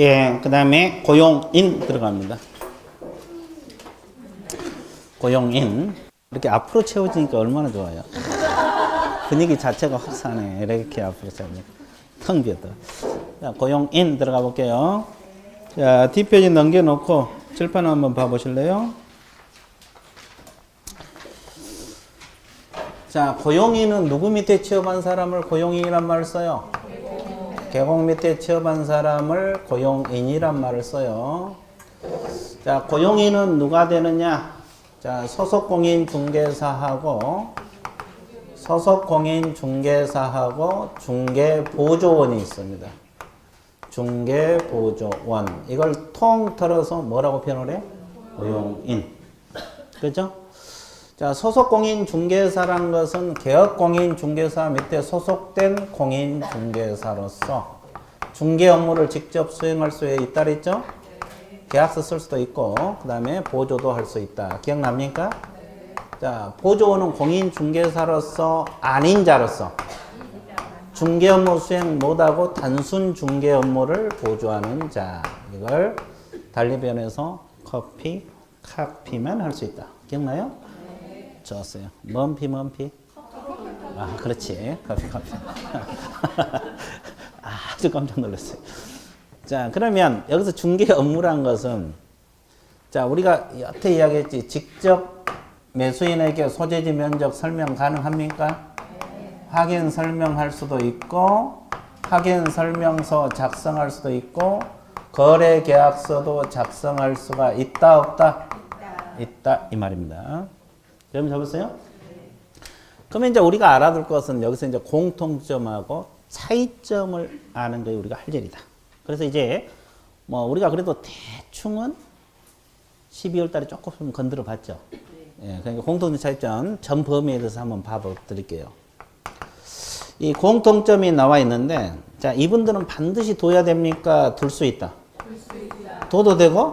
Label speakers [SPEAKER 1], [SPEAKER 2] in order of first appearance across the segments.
[SPEAKER 1] 예, 그 다음에 고용인 들어갑니다. 고용인. 이렇게 앞으로 채워지니까 얼마나 좋아요. 분위기 자체가 확 사네. 이렇게 앞으로 채워지니까. 텅 비었다. 자, 고용인 들어가 볼게요. 자, 뒷페이지 넘겨놓고 칠판 한번 봐보실래요? 자, 고용인은 누구 밑에 취업한 사람을 고용인이란 말을 써요? 계곡 밑에 취업한 사람을 고용인이란 말을 써요. 자, 고용인은 누가 되느냐? 자, 소속공인 중개사하고 중개보조원이 있습니다. 중개보조원. 이걸 통틀어서 뭐라고 표현을 해? 고용인. 그죠? 자, 소속공인 중개사란 것은 개업공인 중개사 밑에 소속된 공인 중개사로서 중개 업무를 직접 수행할 수 있다 그랬죠? 계약서 쓸 수도 있고 그 다음에 보조도 할 수 있다. 기억납니까? 자, 보조원은 공인 중개사로서 아닌 자로서 중개 업무 수행 못하고 단순 중개 업무를 보조하는 자. 이걸 달리 표현해서 카피만 할 수 있다. 기억나요? 좋았어요. 먼피. 아, 그렇지. 커피. 아주 깜짝 놀랐어요. 자, 그러면 여기서 중개 업무란 것은 자, 우리가 여태 이야기했지. 직접 매수인에게 소재지 면적 설명 가능합니까? 확인 설명할 수도 있고 확인 설명서 작성할 수도 있고 거래 계약서도 작성할 수가 있다 없다? 있다 이 말입니다. 여러분 잡았어요? 그러면 이제 우리가 알아둘 것은 여기서 이제 공통점하고 차이점을 아는 게 우리가 할 일이다. 그래서 이제 뭐 우리가 그래도 대충은 12월 달에 조금 건드려 봤죠. 예, 그러니까 공통점 차이점 전 범위에 대해서 한번 봐드릴게요. 이 공통점이 나와 있는데 자, 이분들은 반드시 둬야 됩니까? 둘 수 있다. 둬도 되고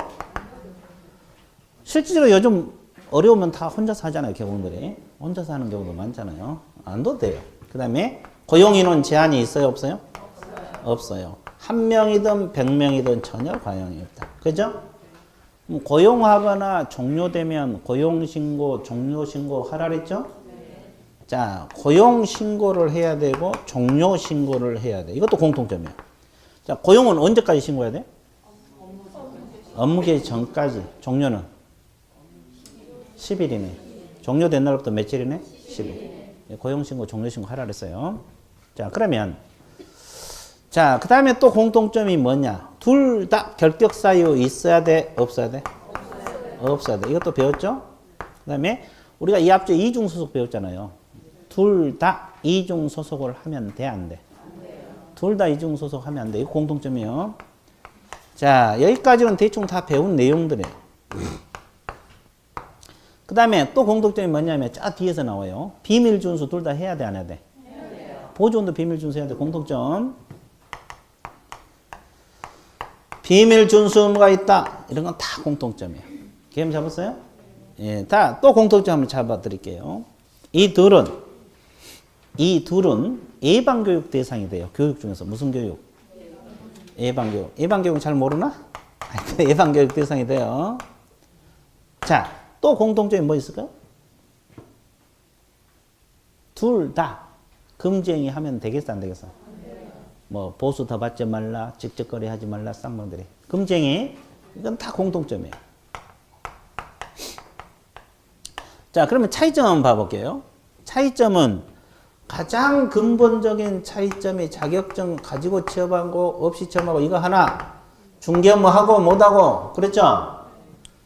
[SPEAKER 1] 실제로 요즘 어려우면 다 혼자서 하잖아요. 개공들이. 혼자서 하는 경우도 많잖아요. 안 둬도 돼요. 그 다음에 고용인원 제한이 있어요? 없어요? 없어요. 1명이든 100명이든 전혀 관용이 없다. 그죠? 고용하거나 종료되면 고용신고, 종료신고 하라 그랬죠? 자, 고용신고를 해야 되고 종료신고를 해야 돼. 이것도 공통점이에요. 자, 고용은 언제까지 신고해야 돼? 업무 개시 전까지. 종료는? 10일이네. 종료된 날부터 며칠이네? 10일. 고용신고, 종료신고 하라 그랬어요. 자, 그러면 자, 그 다음에 또 공통점이 뭐냐? 둘 다 결격 사유 있어야 돼? 없어야 돼? 없어야 돼. 이것도 배웠죠? 그 다음에 우리가 이 앞에 이중소속 배웠잖아요. 둘 다 이중소속을 하면 돼? 안 돼? 둘 다 이중소속 하면 안 돼. 이거 공통점이에요. 자, 여기까지는 대충 다 배운 내용들이에요. 그 다음에 또 공통점이 뭐냐면 저 뒤에서 나와요. 비밀 준수 둘 다 해야 돼? 안 해야 돼? 보조원도 비밀 준수 해야 돼. 공통점. 비밀 준수 의무가 있다. 이런 건 다 공통점이에요. 개념 잡았어요? 예, 다 또 공통점 한번 잡아 드릴게요. 이 둘은 예방교육 대상이 돼요. 교육 중에서. 무슨 교육? 예방교육. 예방교육 잘 모르나? 예방교육 대상이 돼요. 자, 또 공통점이 뭐 있을까요? 둘 다 금지행위 하면 되겠어, 안 되겠어? 뭐 보수 더 받지 말라, 직접거래 하지 말라, 쌍방들이. 금지행위, 이건 다 공통점이에요. 자, 그러면 차이점 한번 봐볼게요. 차이점은 가장 근본적인 차이점이 자격증 가지고 취업하고 없이 취업하고 이거 하나. 중개업무 하고 못하고. 그랬죠?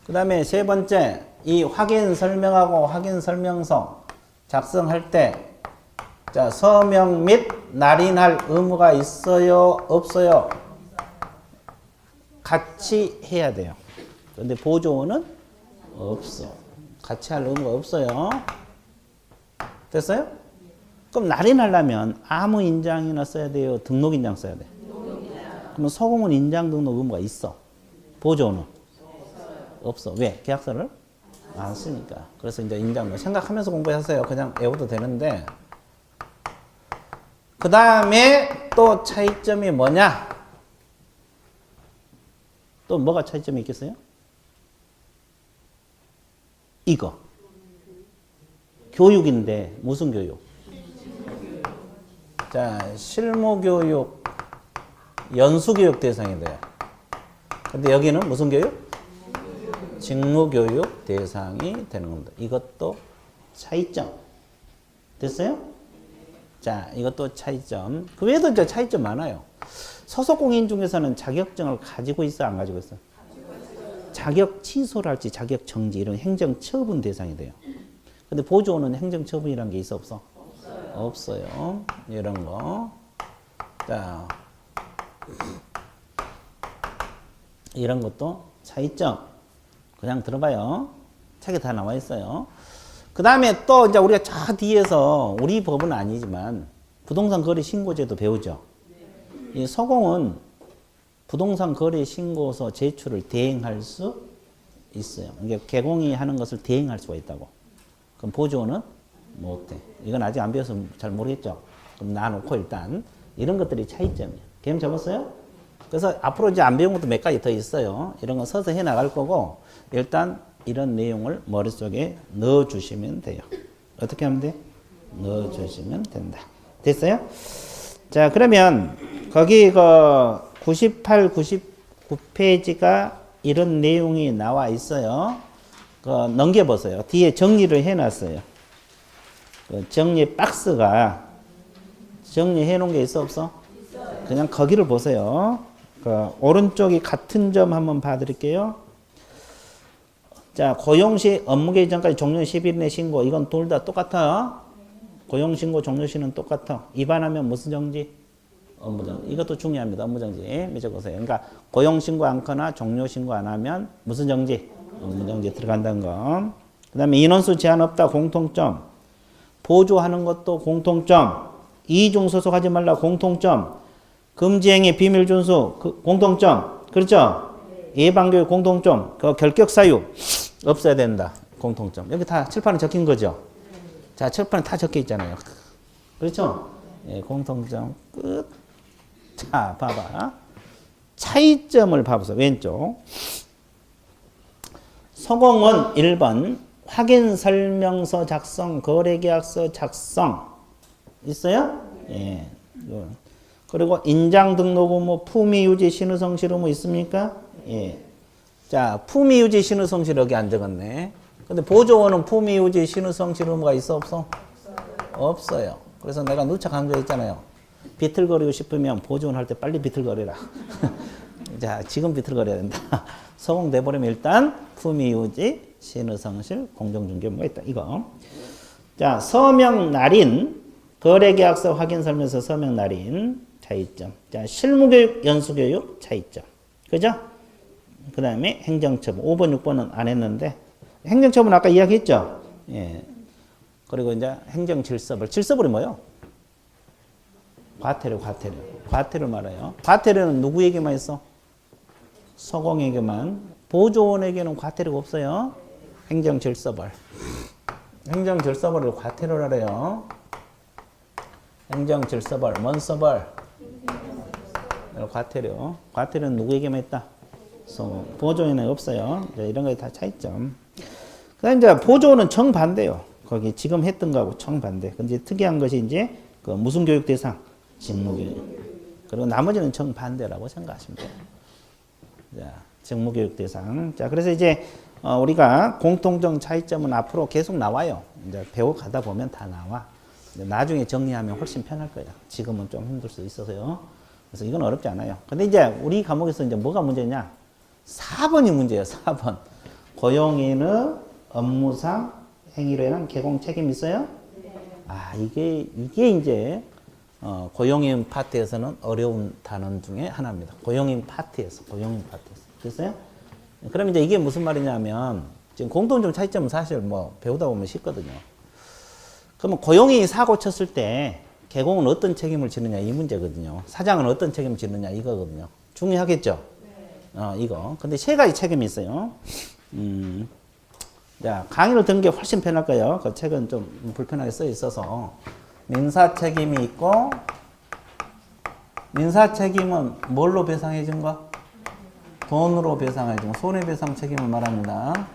[SPEAKER 1] 그 다음에 세 번째, 이 확인 설명하고 확인 설명서 작성할 때 자, 서명 및 날인할 의무가 있어요? 없어요? 같이 해야 돼요. 그런데 보조원은 없어. 같이 할 의무가 없어요. 됐어요? 그럼 날인하려면 아무 인장이나 써야 돼요? 등록 인장 써야 돼? 그러면 소공은 인장 등록 의무가 있어. 보조원은? 없어. 왜? 계약서를 안 쓰니까. 그래서 이제 인장 생각하면서 공부하세요. 그냥 외워도 되는데. 그 다음에 또 차이점이 뭐냐? 또 뭐가 차이점이 있겠어요? 이거. 교육인데 무슨 교육? 자, 실무교육, 연수교육 대상이 돼요. 근데 여기는 무슨 교육? 직무교육 대상이 되는 겁니다. 이것도 차이점. 됐어요? 자, 이것도 차이점. 그 외에도 이제 차이점 많아요. 소속공인 중에서는 자격증을 가지고 있어, 안 가지고 있어? 자격 취소를 할지 자격 정지 이런 행정처분 대상이 돼요. 근데 보조원은 행정처분이라는 게 있어, 없어? 없어요. 이런 거. 자, 이런 것도 차이점. 그냥 들어봐요. 책에 다 나와 있어요. 그 다음에 또 이제 우리가 저 뒤에서 우리 법은 아니지만 부동산 거래 신고제도 배우죠. 이 서공은 부동산 거래 신고서 제출을 대행할 수 있어요. 이게 개공이 하는 것을 대행할 수가 있다고. 그럼 보조원은 못해. 이건 아직 안 배워서 잘 모르겠죠. 그럼 놔놓고 일단 이런 것들이 차이점이에요. 개념 잡았어요? 그래서 앞으로 이제 안 배운 것도 몇 가지 더 있어요. 이런 거 서서 해 나갈 거고 일단 이런 내용을 머릿속에 넣어 주시면 돼요. 어떻게 하면 돼? 넣어 주시면 된다. 됐어요? 자, 그러면 거기 그 98, 99페이지가 이런 내용이 나와 있어요. 그 넘겨보세요. 뒤에 정리를 해놨어요. 그 정리 박스가 정리해 놓은 게 있어 없어? 그냥 거기를 보세요. 그 오른쪽이 같은 점 한번 봐드릴게요. 자, 고용시 업무개시 전까지 종료 10일 내 신고. 이건 둘 다 똑같아. 고용신고 종료시는 똑같아. 위반하면 무슨 정지? 업무정지. 이것도 중요합니다. 업무정지. 맺어보세요. 그러니까 고용신고 않거나 종료신고 안 하면 무슨 정지? 업무정지 들어간다는 거. 그 다음에 인원수 제한 없다. 공통점. 보조하는 것도 공통점. 이중 소속하지 말라. 공통점. 금지행위 비밀 준수. 공통점. 그렇죠? 예방교육 공통점. 그 결격 사유 없어야 된다. 공통점. 여기 다 칠판에 적힌 거죠? 자, 칠판에 다 적혀 있잖아요. 그렇죠? 예, 공통점 끝. 자, 봐봐. 차이점을 봐보세요. 왼쪽. 서공은 1번 확인설명서 작성, 거래계약서 작성 있어요? 예. 그리고 인장 등록 의무, 품위 유지 신의성실 의무 있습니까? 예. 자, 품위 유지 신의성실 여기 안 적었네. 근데 보조원은 품위 유지 신의성실 의무가 있어 없어? 없어요. 그래서 내가 누차 강조했잖아요. 비틀거리고 싶으면 보조원 할 때 빨리 비틀거리라. 자, 지금 비틀거려야 된다. 서공돼버리면 일단 품위 유지 신의성실 공정중개 뭐 있다. 이거. 자, 서명 날인 거래계약서 확인 설명서 서명 날인 차이점. 자, 실무교육 연수교육 차이점. 그죠? 그 다음에 행정처분. 5번, 6번은 안 했는데 행정처분 아까 이야기했죠? 예. 그리고 이제 행정질서벌. 질서벌이 뭐예요? 과태료, 과태료. 과태료 말해요. 과태료는 누구에게만 있어? 서공에게만. 보조원에게는 과태료가 없어요. 행정질서벌. 행정질서벌을 과태료라 해요. 행정질서벌. 뭔 서벌? 과태료. 과태료는 누구에게만 있다? 보조원에는 없어요. 이런 거에 다 차이점. 그 다음에 이제 보조원은 정반대요. 거기 지금 했던 거하고 정반대. 근데 특이한 것이 이제 그 무슨 교육 대상? 직무교육. 그리고 나머지는 정반대라고 생각하시면 돼요. 자, 직무교육 대상. 자, 그래서 이제 우리가 공통점 차이점은 앞으로 계속 나와요. 이제 배워가다 보면 다 나와. 나중에 정리하면 훨씬 편할 거예요. 지금은 좀 힘들 수 있어서요. 그래서 이건 어렵지 않아요. 근데 이제 우리 과목에서 이제 뭐가 문제냐? 4번이 문제예요. 4번. 고용인의 업무상 행위로 인한 개공 책임 있어요? 아, 이게 이제 고용인 파트에서는 어려운 단원 중에 하나입니다. 고용인 파트에서. 됐어요? 그럼 이제 이게 무슨 말이냐면 지금 공통점 차이점은 사실 뭐 배우다 보면 쉽거든요. 그러면 고용인이 사고 쳤을 때 개공은 어떤 책임을 지느냐 이 문제거든요. 사장은 어떤 책임을 지느냐 이거거든요. 중요하겠죠? 이거. 근데 세 가지 책임이 있어요. 자, 강의를 듣는 게 훨씬 편할 거예요. 그 책은 좀 불편하게 써 있어서. 민사 책임이 있고, 민사 책임은 뭘로 배상해 준 거? 돈으로 배상해주고 손해배상 책임을 말합니다.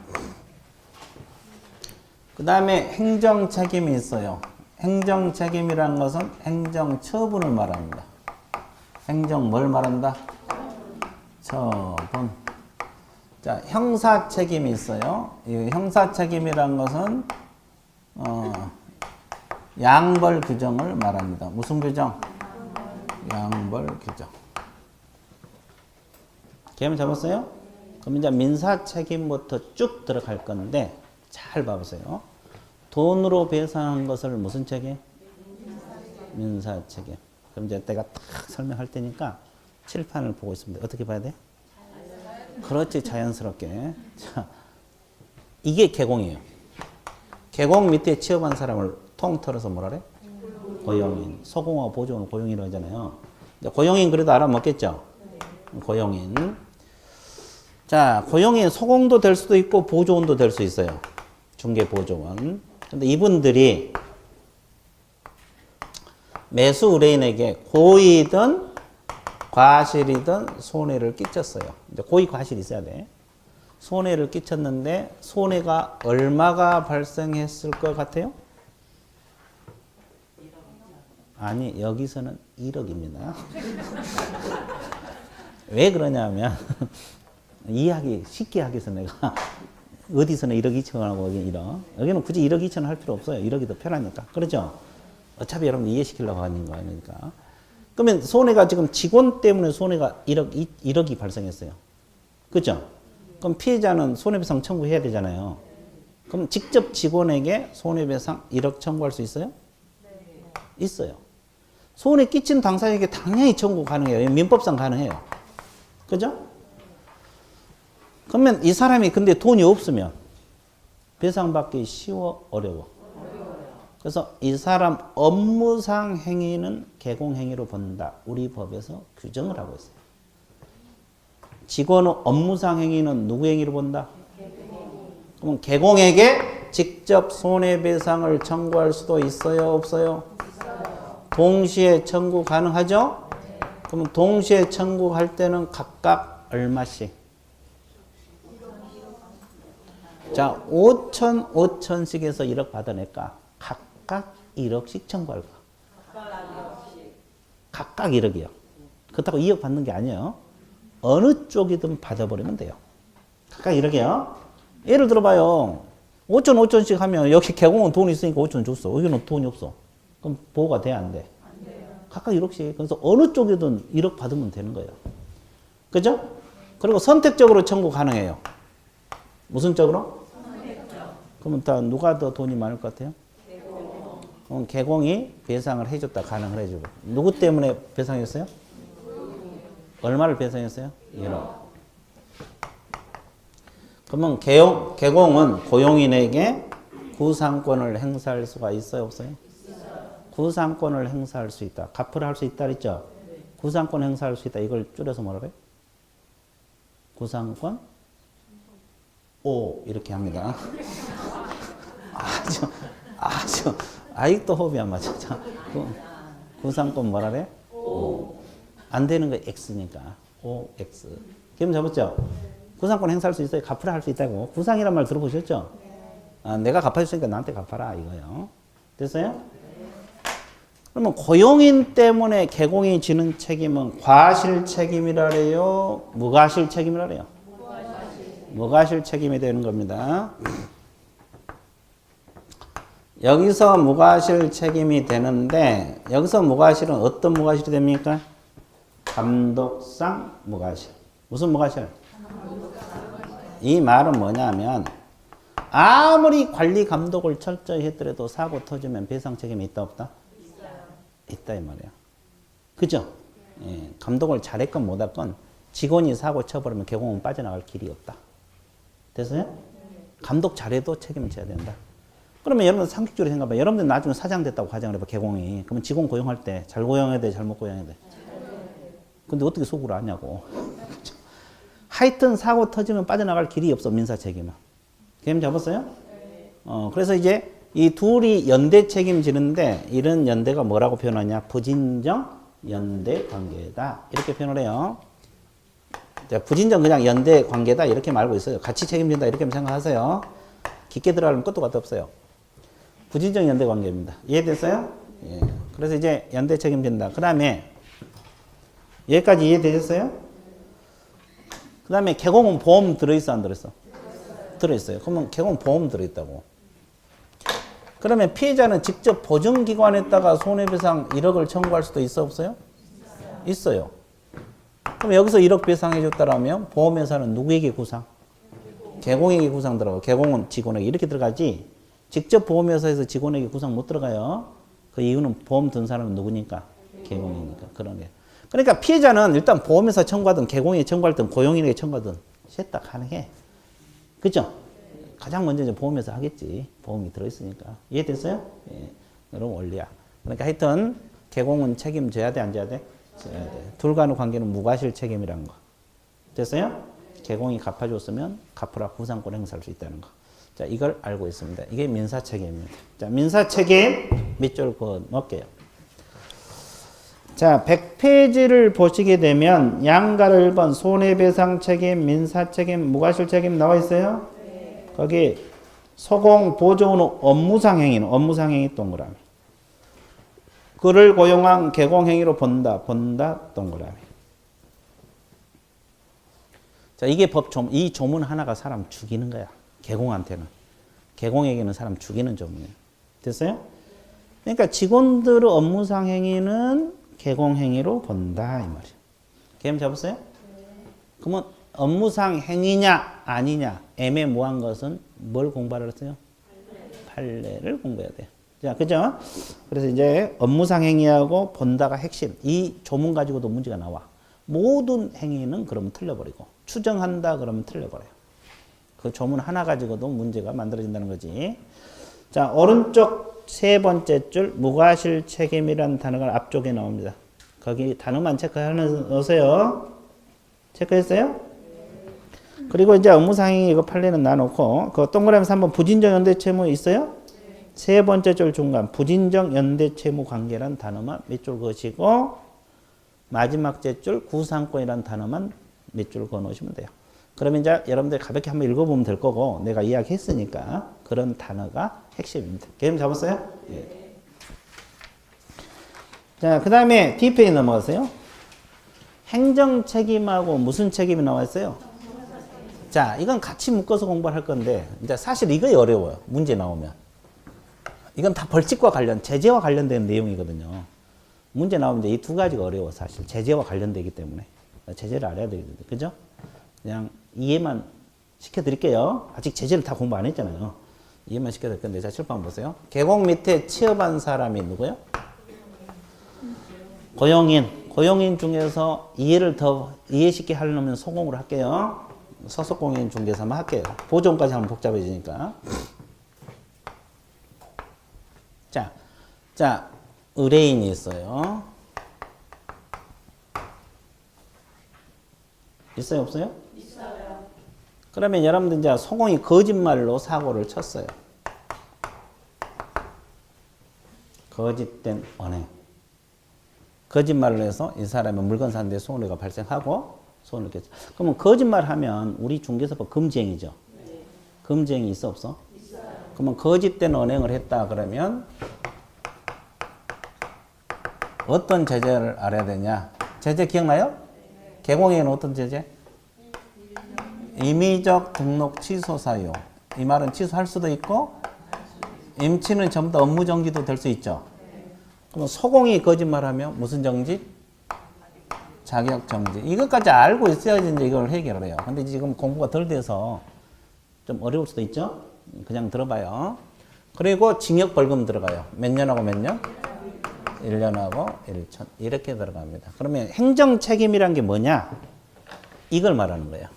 [SPEAKER 1] 그 다음에 행정책임이 있어요. 행정책임이라는 것은 행정처분을 말합니다. 행정 뭘 말한다? 처분. 자, 형사책임이 있어요. 이 형사책임이라는 것은 양벌 규정을 말합니다. 무슨 규정? 양벌 규정. 개념 잡았어요? 그럼 이제 민사책임부터 쭉 들어갈 건데 잘 봐보세요. 돈으로 배상한 것을 무슨 책임? 민사책임. 그럼 이제 내가 딱 설명할 테니까 칠판을 보고 있습니다. 어떻게 봐야 돼? 그렇지, 자연스럽게. 자, 이게 개공이에요. 개공 밑에 취업한 사람을 통틀어서 뭐라 그래? 고용인. 소공하고 보조는 고용인이라고 하잖아요. 고용인 그래도 알아먹겠죠? 고용인. 자, 고용인 소공도 될 수도 있고 보조원도 될 수 있어요. 중개보조원. 근데 이분들이 매수 의뢰인에게 고의든 과실이든 손해를 끼쳤어요. 이제 고의 과실이 있어야 돼. 손해를 끼쳤는데 손해가 얼마가 발생했을 것 같아요? 아니, 여기서는 1억입니다. 왜 그러냐면 이해하기 쉽게 하기 위해서 내가 어디서는 1억 2천원하고 여기 1억. 여기는 굳이 1억 2천원 할 필요 없어요. 1억이 더 편하니까. 그렇죠? 어차피 여러분 이해시키려고 하는 거니까. 그러면 손해가 지금 직원 때문에 손해가 1억이 발생했어요. 그죠? 그럼 피해자는 손해배상 청구해야 되잖아요. 그럼 직접 직원에게 손해배상 1억 청구할 수 있어요? 네. 있어요. 손해 끼친 당사자에게 당연히 청구 가능해요. 민법상 가능해요. 그죠? 그러면 이 사람이 근데 돈이 없으면 배상받기 쉬워, 어려워? 그래서 이 사람 업무상 행위는 개공행위로 본다. 우리 법에서 규정을 하고 있어요. 직원의 업무상 행위는 누구 행위로 본다? 그럼 개공에게 직접 손해배상을 청구할 수도 있어요, 없어요? 동시에 청구 가능하죠? 그럼 동시에 청구할 때는 각각 얼마씩? 자, 5천, 5천씩에서 1억 받아낼까? 각각 1억씩 청구할 거. 각각 1억이요. 그렇다고 2억 받는 게 아니에요. 어느 쪽이든 받아버리면 돼요. 각각 1억이요. 예를 들어봐요. 5천, 5천씩 하면 여기 개공은 돈이 있으니까 5천 줬어. 여기는 돈이 없어. 그럼 보호가 돼, 안 돼? 안 돼요. 각각 1억씩. 그래서 어느 쪽이든 1억 받으면 되는 거예요. 그죠? 그리고 선택적으로 청구 가능해요. 무슨 쪽으로? 선택적. 그러면 다 누가 더 돈이 많을 것 같아요? 개공. 그럼 개공이 배상을 해줬다, 가능을 해주고. 누구 때문에 배상했어요? 얼마를 배상했어요? 1억. 그러면 개공은 고용인에게 구상권을 행사할 수가 있어요, 없어요? 있어요. 구상권을 행사할 수 있다. 갚으라 할 수 있다 그랬죠? 네. 구상권 행사할 수 있다. 이걸 줄여서 뭐라고 해요? 구상권? 오, 이렇게 합니다. 아직도 호흡이 안 맞아. 구상권 뭐라 그래? 오. 안 되는 거 X니까. O, X. 기분 잡았죠? 구상권 행사할 수 있어요. 갚으라 할 수 있다고. 구상이란 말 들어보셨죠? 아, 내가 갚아줬으니까 나한테 갚아라 이거요. 됐어요? 그러면 고용인 때문에 개공이 지는 책임은 과실 책임이라 그래요? 무과실 책임이라 그래요? 무과실 책임이 되는 겁니다. 여기서 무과실 책임이 되는데 여기서 무과실은 어떤 무과실이 됩니까? 감독상 무과실. 무슨 무과실? 이 말은 뭐냐면 아무리 관리 감독을 철저히 했더라도 사고 터지면 배상 책임이 있다 없다? 있다 이 말이야. 그죠? 예, 감독을 잘했건 못했건 직원이 사고 쳐버리면 개공은 빠져나갈 길이 없다. 됐어요? 감독 잘해도 책임을 져야 된다. 그러면 여러분 상식적으로 생각해봐. 여러분들 나중에 사장 됐다고 가정을 해봐. 개공이. 그러면 직원 고용할 때 잘 고용해야 돼? 잘못 고용해야 돼? 근데 어떻게 속으로 아냐고. 하여튼 사고 터지면 빠져나갈 길이 없어. 민사 책임은. 개념 잡았어요? 그래서 이제 이 둘이 연대 책임지는데 이런 연대가 뭐라고 표현하냐? 부진정 연대 관계다. 이렇게 표현을 해요. 자, 부진정 그냥 연대 관계다 이렇게 말고 있어요. 같이 책임진다 이렇게 생각하세요. 깊게 들어가면 끝도 끝도 없어요. 부진정 연대 관계입니다. 이해됐어요? 예. 그래서 이제 연대 책임진다. 그 다음에 여기까지 이해되셨어요? 그 다음에 개공은 보험 들어있어 안 들어있어? 들어있어요. 그러면 개공 보험 들어있다고. 그러면 피해자는 직접 보증기관에다가 손해배상 1억을 청구할 수도 있어 없어요? 있어요. 그럼 여기서 1억 배상해 줬다라면 보험회사는 누구에게 구상? 개공에게 구상 들어가고 개공은 직원에게 이렇게 들어가지 직접 보험회사에서 직원에게 구상 못 들어가요. 그 이유는 보험 든 사람은 누구니까? 개공이니까. 그러네. 그러니까 피해자는 일단 보험회사 청구하든 개공에 청구하든 고용인에게 청구하든 셋 다 가능해. 그죠? 가장 먼저 이제 보험회사 하겠지. 보험이 들어있으니까. 이해됐어요? 예. 그런 원리야. 그러니까 하여튼 개공은 책임져야 돼, 안 져야 돼? 져야 돼. 둘 간의 관계는 무과실 책임이라는 거. 됐어요? 개공이 갚아줬으면 갚으라 구상권 행사할 수 있다는 거. 자, 이걸 알고 있습니다. 이게 민사 책임입니다. 자, 민사 책임 밑줄 그어 놓을게요. 자, 100페이지를 보시게 되면 양가를 1번 손해배상 책임, 민사 책임, 무과실 책임 나와 있어요? 네. 거기 소공 보조원 업무상 행위는 업무상 행위 동그라미. 그를 고용한 개공 행위로 본다 동그라미. 자, 이게 이 조문 하나가 사람 죽이는 거야. 개공한테는. 개공에게는 사람 죽이는 조문이에요. 됐어요? 그러니까 직원들의 업무상 행위는 개공행위로 본다 이 말이에요. 개념 잡았어요? 네. 그러면 업무상 행위냐 아니냐 애매모호한 것은 뭘 공부하라 그랬어요? 판례를 공부해야 돼요. 자, 그죠? 그래서 이제 업무상 행위하고 본다가 핵심. 이 조문 가지고도 문제가 나와. 모든 행위는 그러면 틀려버리고 추정한다 그러면 틀려버려요. 그 조문 하나 가지고도 문제가 만들어진다는 거지. 자, 오른쪽 세 번째 줄 무과실 책임이라는 단어가 앞쪽에 나옵니다. 거기 단어만 체크하세요. 체크했어요? 그리고 이제 업무상행위 이거 판례는 놔놓고 그 동그라미 3번 부진정 연대 채무 있어요? 세 번째 줄 중간 부진정 연대 채무 관계라는 단어만 밑줄 그으시고 마지막 줄 구상권이라는 단어만 밑줄 그어 놓으시면 돼요. 그러면 이제 여러분들 가볍게 한번 읽어보면 될 거고 내가 이야기했으니까 그런 단어가 핵심입니다. 개념 잡았어요? 예. 자, 그 다음에 D페이지 넘어가세요. 행정 책임하고 무슨 책임이 나와 있어요? 자, 이건 같이 묶어서 공부를 할 건데 이제 사실 이거 어려워요. 문제 나오면. 이건 다 벌칙과 제재와 관련된 내용이거든요. 문제 나오면 이제 이 두 가지가 어려워 사실. 제재와 관련되기 때문에. 제재를 알아야 되거든요. 그죠? 그냥 이해만 시켜드릴게요. 아직 제재를 다 공부 안 했잖아요. 이해만 시켜드릴 건데, 자, 칠판 보세요. 계곡 밑에 취업한 사람이 누구요? 고용인. 고용인 중에서 이해를 더 이해쉽게 하려면 소공으로 할게요. 서속공인 중개사만 할게요. 보존까지 하면 복잡해지니까. 자, 의뢰인이 있어요. 있어요, 없어요? 있어요. 그러면 여러분들 이제 소공이 거짓말로 사고를 쳤어요. 거짓된 언행. 거짓말을 해서 이 사람의 물건 사는데 손해가 발생하고 손을 깼죠. 그러면 거짓말하면 우리 중개사법 금지행위죠. 네. 금지행위 있어 없어? 있어요. 그러면 거짓된 언행을 했다 그러면 어떤 제재를 알아야 되냐? 제재 기억나요? 네. 개공행위는 어떤 제재? 임의적 등록 취소 사유. 이 말은 취소할 수도 있고 임치는 전부 다 업무 정지도 될 수 있죠. 그럼 소공이 거짓말하면 무슨 정지? 자격 정지. 이것까지 알고 있어야지 이제 이걸 해결을 해요. 근데 지금 공부가 덜 돼서 좀 어려울 수도 있죠. 그냥 들어봐요. 그리고 징역 벌금 들어가요. 몇 년하고 몇 년? 1년하고 1천. 이렇게 들어갑니다. 그러면 행정 책임이란 게 뭐냐? 이걸 말하는 거예요.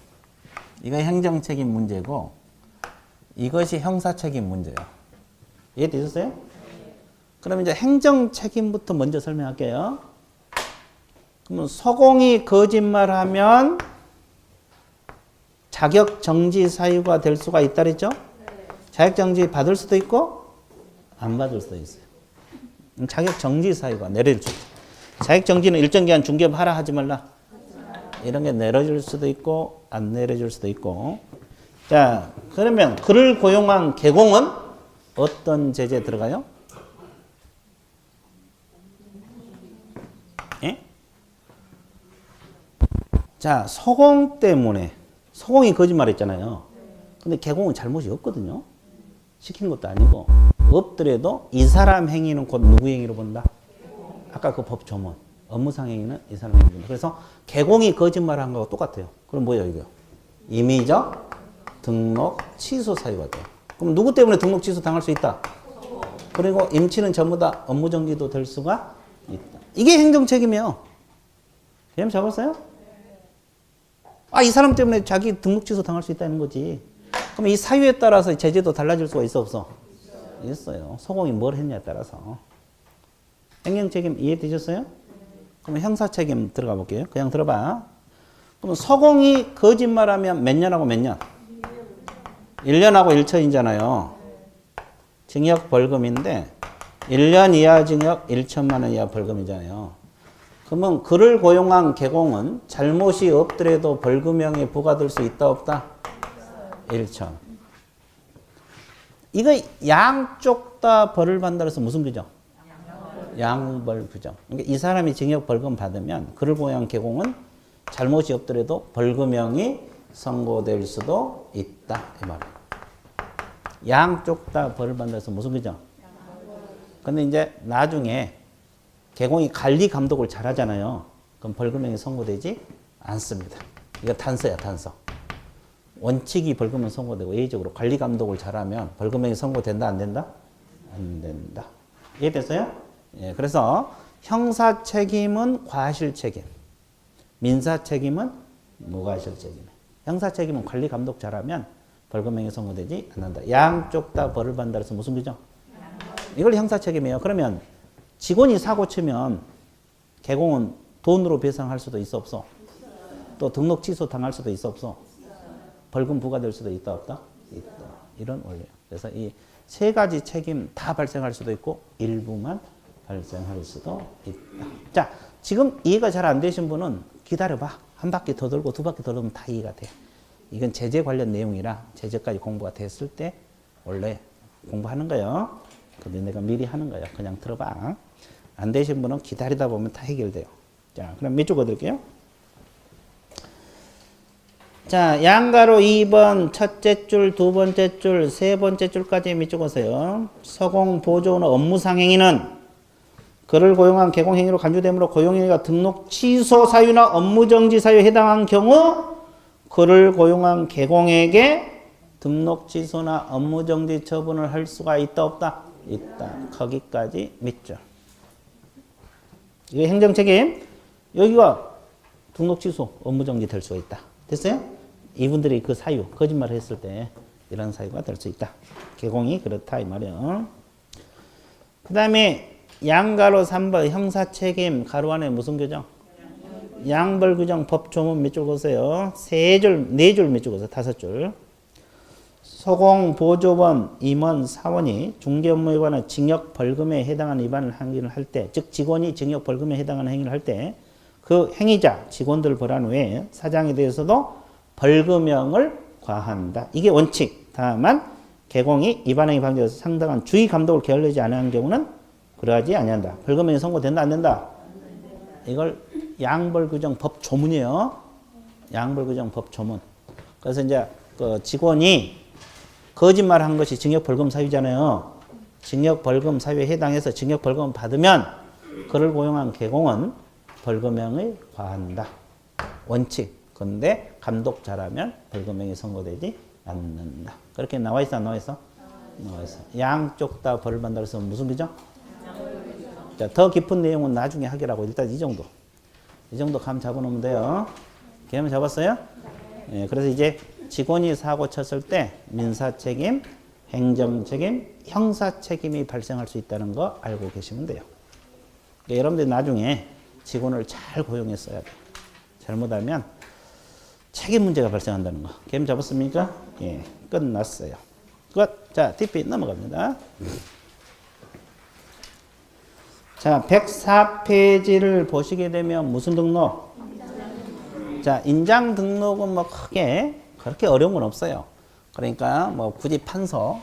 [SPEAKER 1] 이거 행정 책임 문제고 이것이 형사 책임 문제예요. 이해되셨어요? 그럼 이제 행정 책임부터 먼저 설명할게요. 그러면 소공이 거짓말하면 자격 정지 사유가 될 수가 있다 그랬죠? 자격 정지 받을 수도 있고 안 받을 수도 있어요. 자격 정지 사유가 내릴 수 있어요. 자격 정지는 일정 기간 중개업하라 하지 말라. 이런 게 내려줄 수도 있고 안 내려줄 수도 있고. 자, 그러면 그를 고용한 계공은 어떤 제재에 들어가요? 예? 자, 서공 때문에 서공이 거짓말했잖아요. 근데 계공은 잘못이 없거든요. 시킨 것도 아니고 없더라도 이 사람 행위는 곧 누구 행위로 본다? 아까 그 법 조문 업무상 행위는 이 사람 행위로 본다. 그래서 계공이 거짓말한 거하고 똑같아요. 그럼 뭐예요 이거? 임의적 등록 취소 사유가 돼요. 그럼 누구 때문에 등록 취소 당할 수 있다? 그리고 임치는 전부 다 업무 정지도 될 수가 있다. 이게 행정 책임이에요. 개념 잡았어요? 아, 이 사람 때문에 자기 등록 취소 당할 수 있다는 거지. 그럼 이 사유에 따라서 제재도 달라질 수가 있어 없어? 있어요. 소공이 뭘 했냐에 따라서. 행정 책임 이해되셨어요? 그럼 형사 책임 들어가 볼게요. 그냥 들어봐. 그럼 서공이 거짓말하면 몇 년하고 몇 년? 1년하고 1천이잖아요. 징역 벌금인데 1년 이하 징역 1천만 원 이하 벌금이잖아요. 그러면 그를 고용한 계공은 잘못이 없더라도 벌금형이 부과될 수 있다 없다? 1천. 이거 양쪽 다 벌을 받는다 해서 무슨 규정? 양벌 규정. 그러니까 이 사람이 징역 벌금 받으면 그를 고용한 계공은 잘못이 없더라도 벌금형이 선고될 수도 있다. 이 말이에요. 양쪽 다 벌을 받는다 해서 무슨 규정? 근데 이제 나중에 계공이 관리 감독을 잘 하잖아요. 그럼 벌금형이 선고되지 않습니다. 이거 단서야, 단서. 원칙이 벌금은 선고되고 예의적으로 관리 감독을 잘하면 벌금형이 선고된다, 안 된다? 안 된다. 이해됐어요? 예, 그래서 형사 책임은 과실 책임, 민사 책임은 무과실 책임. 형사 책임은 관리 감독 잘하면 벌금형이 선고되지 않는다. 양쪽 다 벌을 받는다 해서 무슨 규정? 이걸 형사 책임이에요. 그러면 직원이 사고 치면 계공은 돈으로 배상할 수도 있어 없어? 또 등록 취소 당할 수도 있어 없어? 벌금 부과될 수도 있다 없다? 있다. 이런 원리예요. 그래서 이 세 가지 책임 다 발생할 수도 있고 일부만 발생할 수도 있다. 자, 지금 이해가 잘 안 되신 분은 기다려봐. 한 바퀴 더 돌고 두 바퀴 더 돌면 다 이해가 돼. 이건 제재 관련 내용이라 제재까지 공부가 됐을 때 원래 공부하는 거예요. 근데 내가 미리 하는 거야. 그냥 들어봐. 안 되신 분은 기다리다 보면 다 해결돼요. 자, 그럼 몇 줄 거둘게요. 자, 양가로 2번 첫째 줄, 두 번째 줄, 세 번째 줄까지 밑줄 그으세요. 서공 보조나 업무상 행위는 그를 고용한 계공 행위로 간주되므로 고용 행위가 등록 취소 사유나 업무 정지 사유에 해당한 경우 그를 고용한 계공에게 등록 취소나 업무 정지 처분을 할 수가 있다 없다? 있다. 거기까지 밑줄. 이게 행정 책임. 여기가 등록 취소, 업무 정지 될 수가 있다. 됐어요? 이분들이 그 사유, 거짓말을 했을 때 이런 사유가 될 수 있다. 계공이 그렇다 이 말이야. 그 다음에 양가로 3번 형사 책임 가로 안에 무슨 규정? 양벌 규정 법 조문 몇 줄 보세요. 세 줄, 네 줄 몇 줄 보세요. 다섯 줄. 소공 보조원, 임원, 사원이 중개 업무에 관한 징역 벌금에 해당하는 위반을 행위를 할 때, 즉 직원이 징역 벌금에 해당하는 행위를 할 때 그 행위자, 직원들 벌한 후에 사장에 대해서도 벌금형을 과한다. 이게 원칙. 다만 계공이 위반행위 방지에서 상당한 주의 감독을 게을르지 않은 경우는 그러하지 아니한다. 벌금형이 선고된다 안 된다? 이걸 양벌규정 법 조문이에요. 양벌규정 법 조문. 그래서 이제 그 직원이 거짓말한 것이 징역 벌금 사유잖아요. 징역 벌금 사유에 해당해서 징역 벌금 받으면 그를 고용한 계공은 벌금형을 과한다. 원칙. 근데 감독 잘하면 벌금형이 선고되지 않는다. 그렇게 나와 있어 안 나와 있어? 나와 있어. 양쪽 다 벌을 받는다 그래서 무슨 규정? 자, 더 깊은 내용은 나중에 하기라고 일단 이 정도. 이 정도 감 잡아놓으면 돼요. 개념 잡았어요? 예, 그래서 이제 직원이 사고 쳤을 때 민사 책임, 행정 책임, 형사 책임이 발생할 수 있다는 거 알고 계시면 돼요. 그러니까 여러분들 나중에 직원을 잘 고용했어야 돼요. 잘못하면 책임 문제가 발생한다는 거. 개념 잡았습니까? 예, 끝났어요. 끝. 자, TP 넘어갑니다. 자, 104페이지를 보시게 되면 무슨 등록? 자, 인장 등록은 뭐 크게 그렇게 어려운 건 없어요. 그러니까 뭐 굳이 판서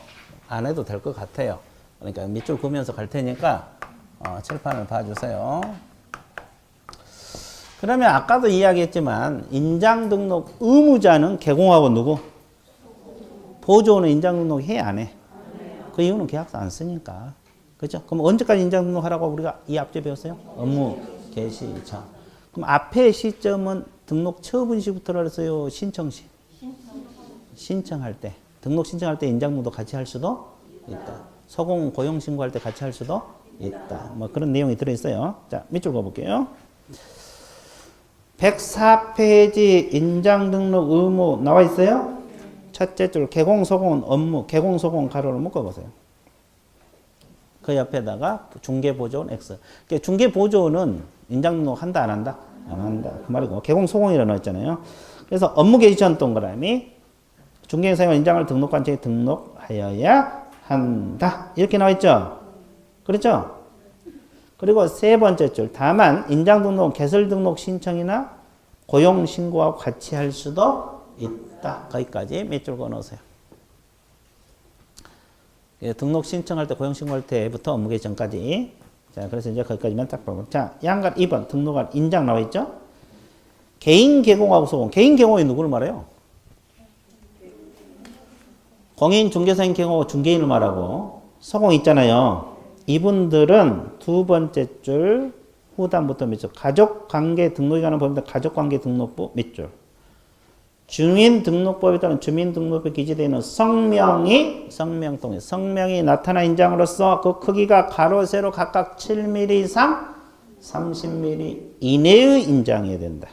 [SPEAKER 1] 안 해도 될 것 같아요. 그러니까 밑줄 그으면서 갈 테니까 칠판을 봐주세요. 그러면 아까도 이야기했지만 인장 등록 의무자는 개공하고 누구? 보조는 인장 등록 해 안 해? 그 이유는 계약서 안 쓰니까. 그죠? 그럼 언제까지 인장 등록하라고 우리가 이 앞에 배웠어요? 업무 개시 전. 그럼 앞에 시점은 등록 처분 시부터라 그랬어요? 신청 시? 신청할 때. 등록 신청할 때 인장 등록 같이 할 수도 있다. 소공 고용 신고할 때 같이 할 수도 있다. 뭐 그런 내용이 들어있어요. 자, 밑줄 그어볼게요. 104페이지 인장 등록 의무 나와 있어요? 첫째 줄 개공 소공은 업무, 개공 소공 가로를 묶어보세요. 그 옆에다가 중개 보조는 X. 그러니까 중개 보조는 인장 등록 한다 안 한다? 안 한다. 그 말이고 개공 소공이라고 나왔잖아요. 그래서 업무 개시 전 동그라미 중개인 사용 인장을 등록관청에 등록하여야 한다. 이렇게 나와 있죠? 그렇죠? 그리고 세 번째 줄 다만 인장 등록, 개설 등록 신청이나 고용 신고하고 같이 할 수도 있다. 거기까지 몇 줄 그어놓으세요. 예, 등록 신청할 때, 고용 신고할 때부터 업무 개시 전까지. 자, 그래서 이제 거기까지만 딱 보고. 자, 양간 2번 등록할 인장 나와 있죠? 개인 개공하고 소공. 개인 개공이 누구를 말해요? 공인 중개사인 개공하고 중개인을 말하고 소공 있잖아요. 이분들은 두 번째 줄 후단부터 몇 줄. 가족관계 등록에 관한 법에 따른 가족관계 등록부 몇 줄. 주민등록법에 따른 주민등록법에 기재되어 있는 성명이 성명통에 성명이 나타난 인장으로서 그 크기가 가로 세로 각각 7mm 이상 30mm 이내의 인장이어야 된다.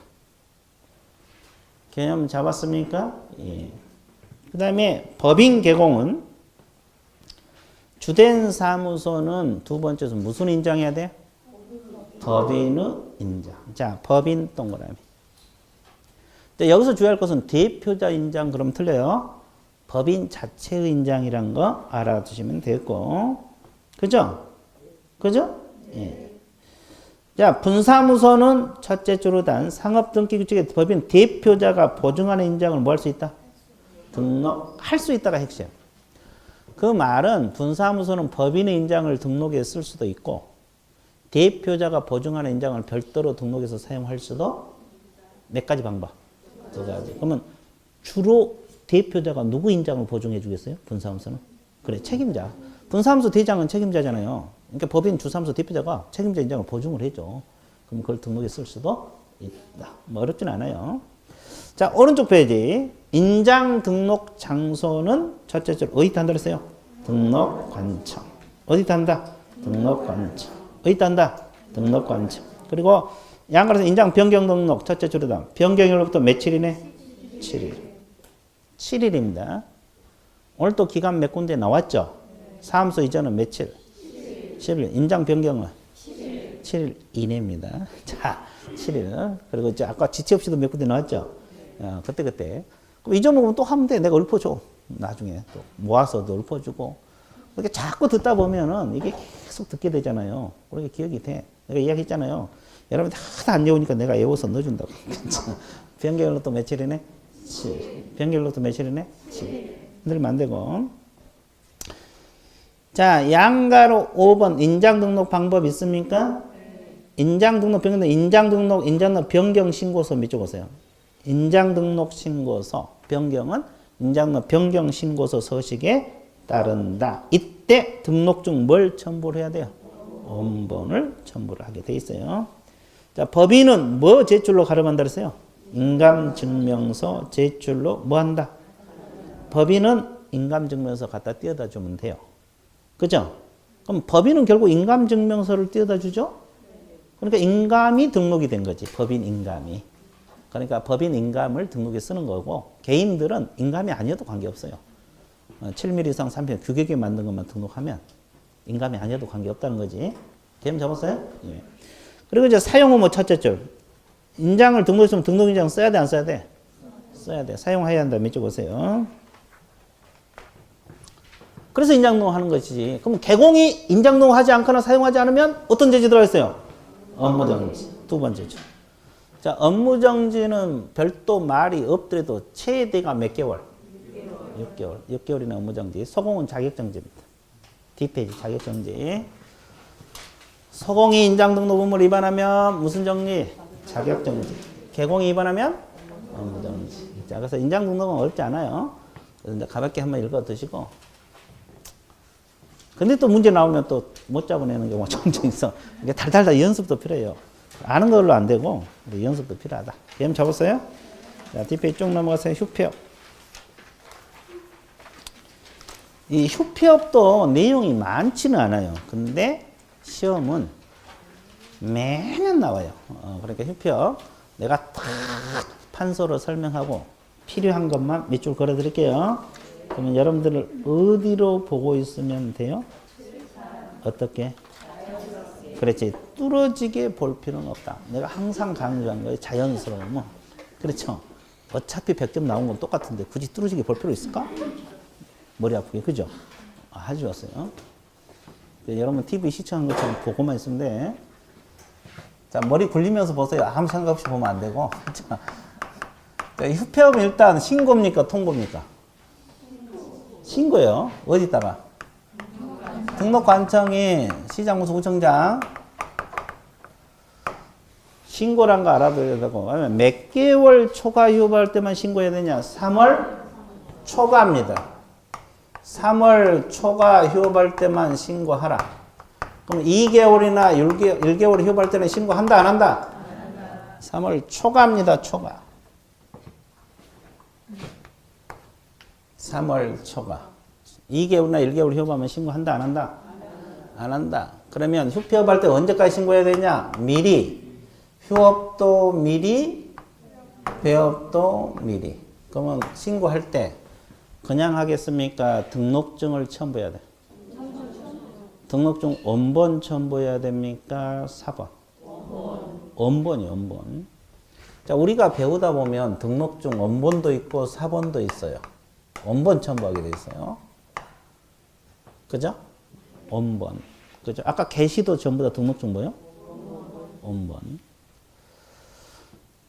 [SPEAKER 1] 개념 잡았습니까? 예. 그 다음에 법인 개공은 주된 사무소는 두 번째에서 무슨 인장해야 돼? 법인의 인장. 자, 법인 동그라미. 근데 여기서 주의할 것은 대표자 인장 그럼 틀려요. 법인 자체의 인장이란 거 알아두시면 되고. 그죠? 그죠? 예. 자, 분사무소는 첫째 줄로 단 상업등기규칙에 법인 대표자가 보증하는 인장을 뭐 할 수 있다? 등록할 수 있다가 핵심. 그 말은 분사무소는 법인의 인장을 등록해 쓸 수도 있고 대표자가 보증하는 인장을 별도로 등록해서 사용할 수도 몇 가지 방법. 두 가지. 그러면 주로 대표자가 누구 인장을 보증해 주겠어요? 분사무소는? 그래, 책임자. 분사무소 대장은 책임자잖아요. 그러니까 법인 주사무소 대표자가 책임자 인장을 보증을 해줘. 그럼 그걸 등록해 쓸 수도 있다. 뭐 어렵진 않아요. 자, 오른쪽 페이지. 인장 등록 장소는 첫째 줄 어디다 한다 그랬어요? 등록관청. 어디다 한다? 등록관청. 어디다 한다? 등록관청. 그리고 양가에서 인장 변경 등록 첫째 줄이다. 변경일로부터 며칠이네? 7일. 7일입니다. 오늘 또 기간 몇 군데 나왔죠? 사무소 이전은 며칠? 10일. 인장 변경은? 7일 이내입니다. 자, 7일. 그리고 이제 아까 지체 없이도 몇 군데 나왔죠? 그때. 그럼 잊어먹으면 또 하면 돼. 내가 읊어줘. 나중에 또 모아서도 읊어주고. 이렇게 자꾸 듣다 보면은 이게 계속 듣게 되잖아요. 그렇게 기억이 돼. 내가 이야기했잖아요. 여러분 하나도 안 외우니까 내가 외워서 넣어준다고. 변경일로 또 며칠이네? 7. 변경일로 또 며칠이네? 7. 흔들면 안 되고. 자, 양가로 5번 인장 등록 방법 있습니까? 인장 등록 변경, 인장 등록 변경 신고서 밑줄 보세요. 인장 등록 신고서 변경은 인장 등록 변경 신고서 서식에 따른다. 이때 등록 중 뭘 첨부를 해야 돼요? 원본을 첨부를 하게 돼 있어요. 자, 법인은 뭐 제출로 가름한다 그랬어요? 인감증명서 제출로 뭐 한다? 법인은 인감증명서 갖다 띄워다 주면 돼요. 그죠? 그럼 법인은 결국 인감증명서를 띄워다 주죠? 그러니까 인감이 등록이 된 거지. 법인 인감이. 그러니까 법인 인감을 등록에 쓰는 거고 개인들은 인감이 아니어도 관계없어요. 7mm 이상 3편 규격에 맞는 것만 등록하면 인감이 아니어도 관계없다는 거지. 개념 잡았어요? 예. 그리고 이제 사용은 뭐 첫째 줄. 인장을 등록했으면 등록인장 써야 돼, 안 써야 돼? 써야 돼. 사용해야 한다. 밑줄 보세요. 그래서 인장 등록하는 것이지. 그럼 개공이 인장 등록하지 않거나 사용하지 않으면 어떤 제지 들어가 있어요? 업무 정지. 두 번째 줄. 자, 업무정지는 별도 말이 없더라도 최대가 몇 개월? 6개월. 6개월이나 업무정지. 소공은 자격정지입니다. 뒷페이지 자격정지. 소공이 인장등록 의무를 위반하면 무슨 정지? 자격정지. 개공이 위반하면 업무정지. 자, 그래서 인장등록은 어렵지 않아요. 그래서 이제 가볍게 한번 읽어 드시고. 근데 또 문제 나오면 또 못 잡아내는 경우가 종종 있어. 이게 달달달 연습도 필요해요. 아는 걸로 안 되고 연습도 필요하다. 개념 잡았어요? 자, 뒷페이지 쭉 넘어가세요. 휴폐업. 이 휴폐업도 내용이 많지는 않아요. 근데 시험은 매년 나와요. 그러니까 휴폐업 내가 딱 판서로 설명하고 필요한 것만 몇 줄 걸어 드릴게요. 그러면 여러분들을 어디로 보고 있으면 돼요? 어떻게? 그렇지. 뚫어지게 볼 필요는 없다. 내가 항상 강조한 거예요. 자연스러움은. 그렇죠. 어차피 100점 나온 건 똑같은데 굳이 뚫어지게 볼 필요 있을까? 머리 아프게. 그죠? 아주 좋았어요. 여러분 TV 시청한 것처럼 보고만 있으면 돼. 자, 머리 굴리면서 보세요. 아무 생각 없이 보면 안 되고. 자, 휴폐업은 일단 신고입니까? 통보입니까? 신고예요. 어디다가? 등록관청이 시장무소구청장 신고란 거 알아둬야 되고, 몇 개월 초과 휴업할 때만 신고해야 되냐? 3월 초과입니다. 3월 초과 휴업할 때만 신고하라. 그럼 2개월이나 1개월 휴업할 때는 신고한다, 안 한다? 3월 초과입니다, 초과. 3월 초과. 2개월이나 1개월 휴업하면 신고한다, 안 한다? 안 한다. 그러면 휴폐업할 때 언제까지 신고해야 되냐? 미리. 휴업도 미리, 배업도 미리. 그러면 신고할 때 그냥 하겠습니까? 등록증을 첨부해야 돼. 등록증 원본 첨부해야 됩니까? 4번. 원본이 원본. 자, 우리가 배우다 보면 등록증 원본도 있고 4번도 있어요. 원본 첨부하게 돼 있어요. 그죠? 원본. 그죠? 아까 게시도 전부 다 등록증 뭐요? 원본.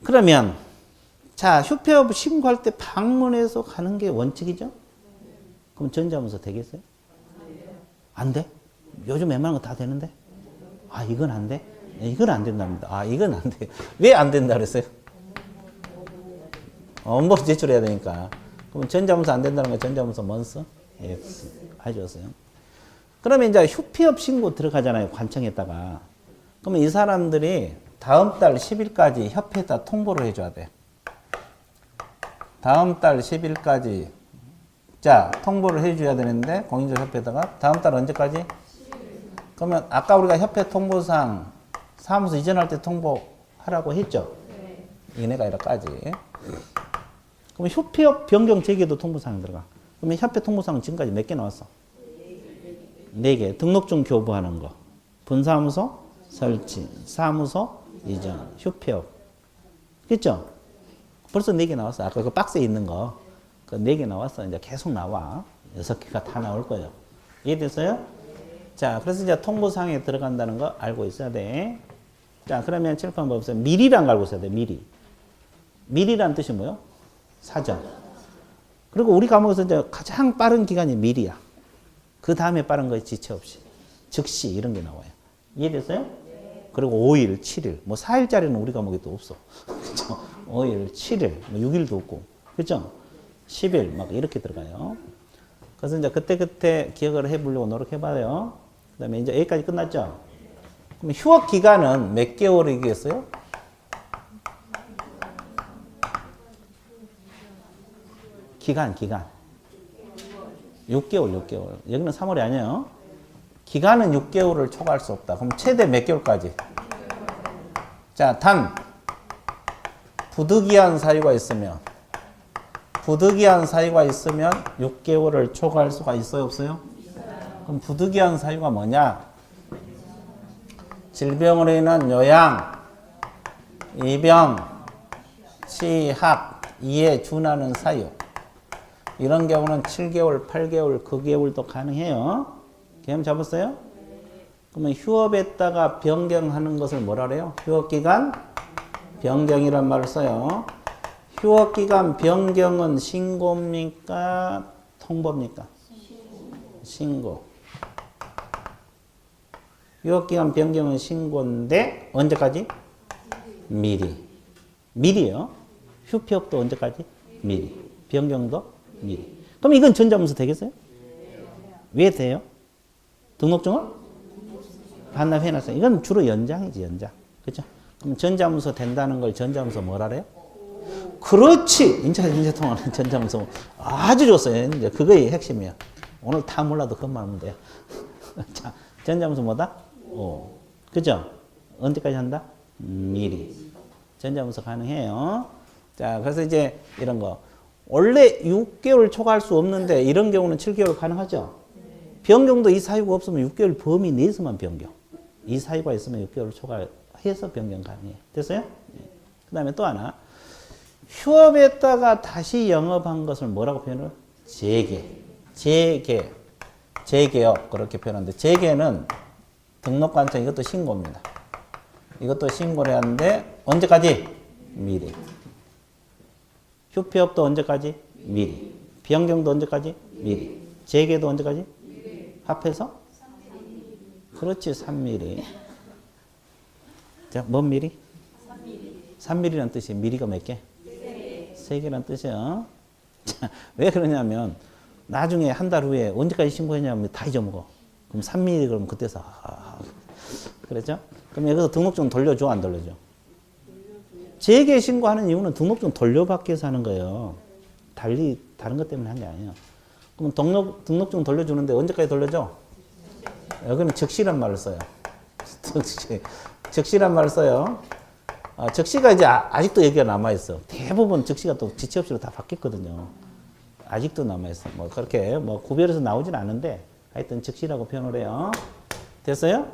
[SPEAKER 1] 그러면 자, 휴폐업 신고할 때 방문해서 가는 게 원칙이죠? 그럼 전자문서 되겠어요? 안 돼? 요즘 웬만한 거 다 되는데? 아, 이건 안 돼? 이건 안 된답니다. 아, 이건 안 돼요. 왜 안 된다 그랬어요? 원본 제출해야 되니까. 그럼 전자문서 안 된다는 거 전자문서 뭔서? X. 아주 좋았어요. 그러면 이제 휴폐업 신고 들어가잖아요. 관청에다가. 그러면 이 사람들이 다음 달 10일까지 협회에다 통보를 해줘야 돼. 다음 달 10일까지 자, 통보를 해줘야 되는데 공인중개사협회에다가 다음 달 언제까지? 그러면 아까 우리가 협회 통보상 사무소 이전할 때 통보하라고 했죠? 얘네가 이렇게까지. 그럼 휴폐업 변경 재개도 통보사항 들어가. 그러면 협회 통보사항은 지금까지 몇 개 나왔어? 4개. 등록증 교부하는 거. 분사무소 설치. 사무소 이전. 휴폐업. 그렇죠? 벌써 4개 나왔어. 아까 그 박스에 있는 거. 그 4개 나왔어. 이제 계속 나와. 6개가 다 나올 거예요. 이해됐어요? 자, 그래서 이제 통보사항에 들어간다는 거 알고 있어야 돼. 자, 그러면 칠판 보세요. 미리란 거 알고 있어야 돼. 미리. 미리란 뜻이 뭐예요? 사전. 그리고 우리 과목에서 이제 가장 빠른 기간이 미리야. 그 다음에 빠른 거 지체 없이. 즉시 이런 게 나와요. 이해됐어요? 네. 그리고 5일, 7일. 뭐 4일짜리는 우리 과목에 또 없어. 그죠? 5일, 7일, 뭐 6일도 없고. 그죠? 10일, 막 이렇게 들어가요. 그래서 이제 그때 기억을 해보려고 노력해봐요. 그 다음에 이제 여기까지 끝났죠? 그럼 휴업 기간은 몇 개월이겠어요? 기간. 6개월. 여기는 3월이 아니에요. 기간은 6개월을 초과할 수 없다. 그럼 최대 몇 개월까지? 자, 단 부득이한 사유가 있으면 6개월을 초과할 수가 있어요, 없어요? 그럼 부득이한 사유가 뭐냐? 질병으로 인한 요양, 입영, 취학, 이에 준하는 사유. 이런 경우는 7개월, 8개월, 9개월도 가능해요. 개념 잡았어요? 그러면 휴업에다가 변경하는 것을 뭐라 그래요? 휴업기간 변경이란 말을 써요. 휴업기간 변경은 신고입니까? 통보입니까? 신고. 휴업기간 변경은 신고인데 언제까지? 미리. 미리요. 휴피업도 언제까지? 미리. 변경도 미리. 그럼 이건 전자문서 되겠어요? 왜 돼요? 등록증을 반납해놨어요. 이건 주로 연장이지, 연장. 그죠? 그럼 전자문서 된다는 걸 전자문서 뭐라 그래요? 그렇지! 인차 통화는 전자문서. 아주 좋았어요. 이제 그거의 핵심이야. 오늘 다 몰라도 그것만 하면 돼요. 자, 전자문서 뭐다? 그죠? 언제까지 한다? 미리. 전자문서 가능해요. 자, 그래서 이제 이런 거. 원래 6개월 초과할 수 없는데 이런 경우는 7개월 가능하죠? 변경도 이 사유가 없으면 6개월 범위 내에서만 변경. 이 사유가 있으면 6개월 초과해서 변경 가능해요. 됐어요? 그 다음에 또 하나. 휴업했다가 다시 영업한 것을 뭐라고 표현을? 재개업. 그렇게 표현하는데, 재개는 등록관청 이것도 신고입니다. 이것도 신고를 해야 하는데, 언제까지? 미리. 휴폐업도 언제까지? 미리. 변경도 언제까지? 미리. 재개도 언제까지? 합해서? 그렇지, 3mm. 자, 뭔 미리? 3mm란 뜻이 미리가 몇 개? 3개란 뜻이야. 자, 왜 그러냐면 나중에 한 달 후에 언제까지 신고했냐면 다 잊어먹어. 그럼 3mm 그러면 그때서 그랬죠? 그럼 여기서 등록증 돌려줘, 안 돌려줘? 재개 신고하는 이유는 등록증 돌려받기 위해서 하는 거예요. 다른 것 때문에 한 게 아니에요. 그럼 등록증 돌려주는데 언제까지 돌려줘? 여기는 즉시란 말을 써요. 즉시란 말을 써요. 즉시가 이제 아직도 얘기가 남아있어. 대부분 즉시가 또 지체 없이로 다 바뀌었거든요. 아직도 남아있어. 뭐 그렇게 뭐 구별해서 나오진 않은데 하여튼 즉시라고 표현을 해요. 됐어요?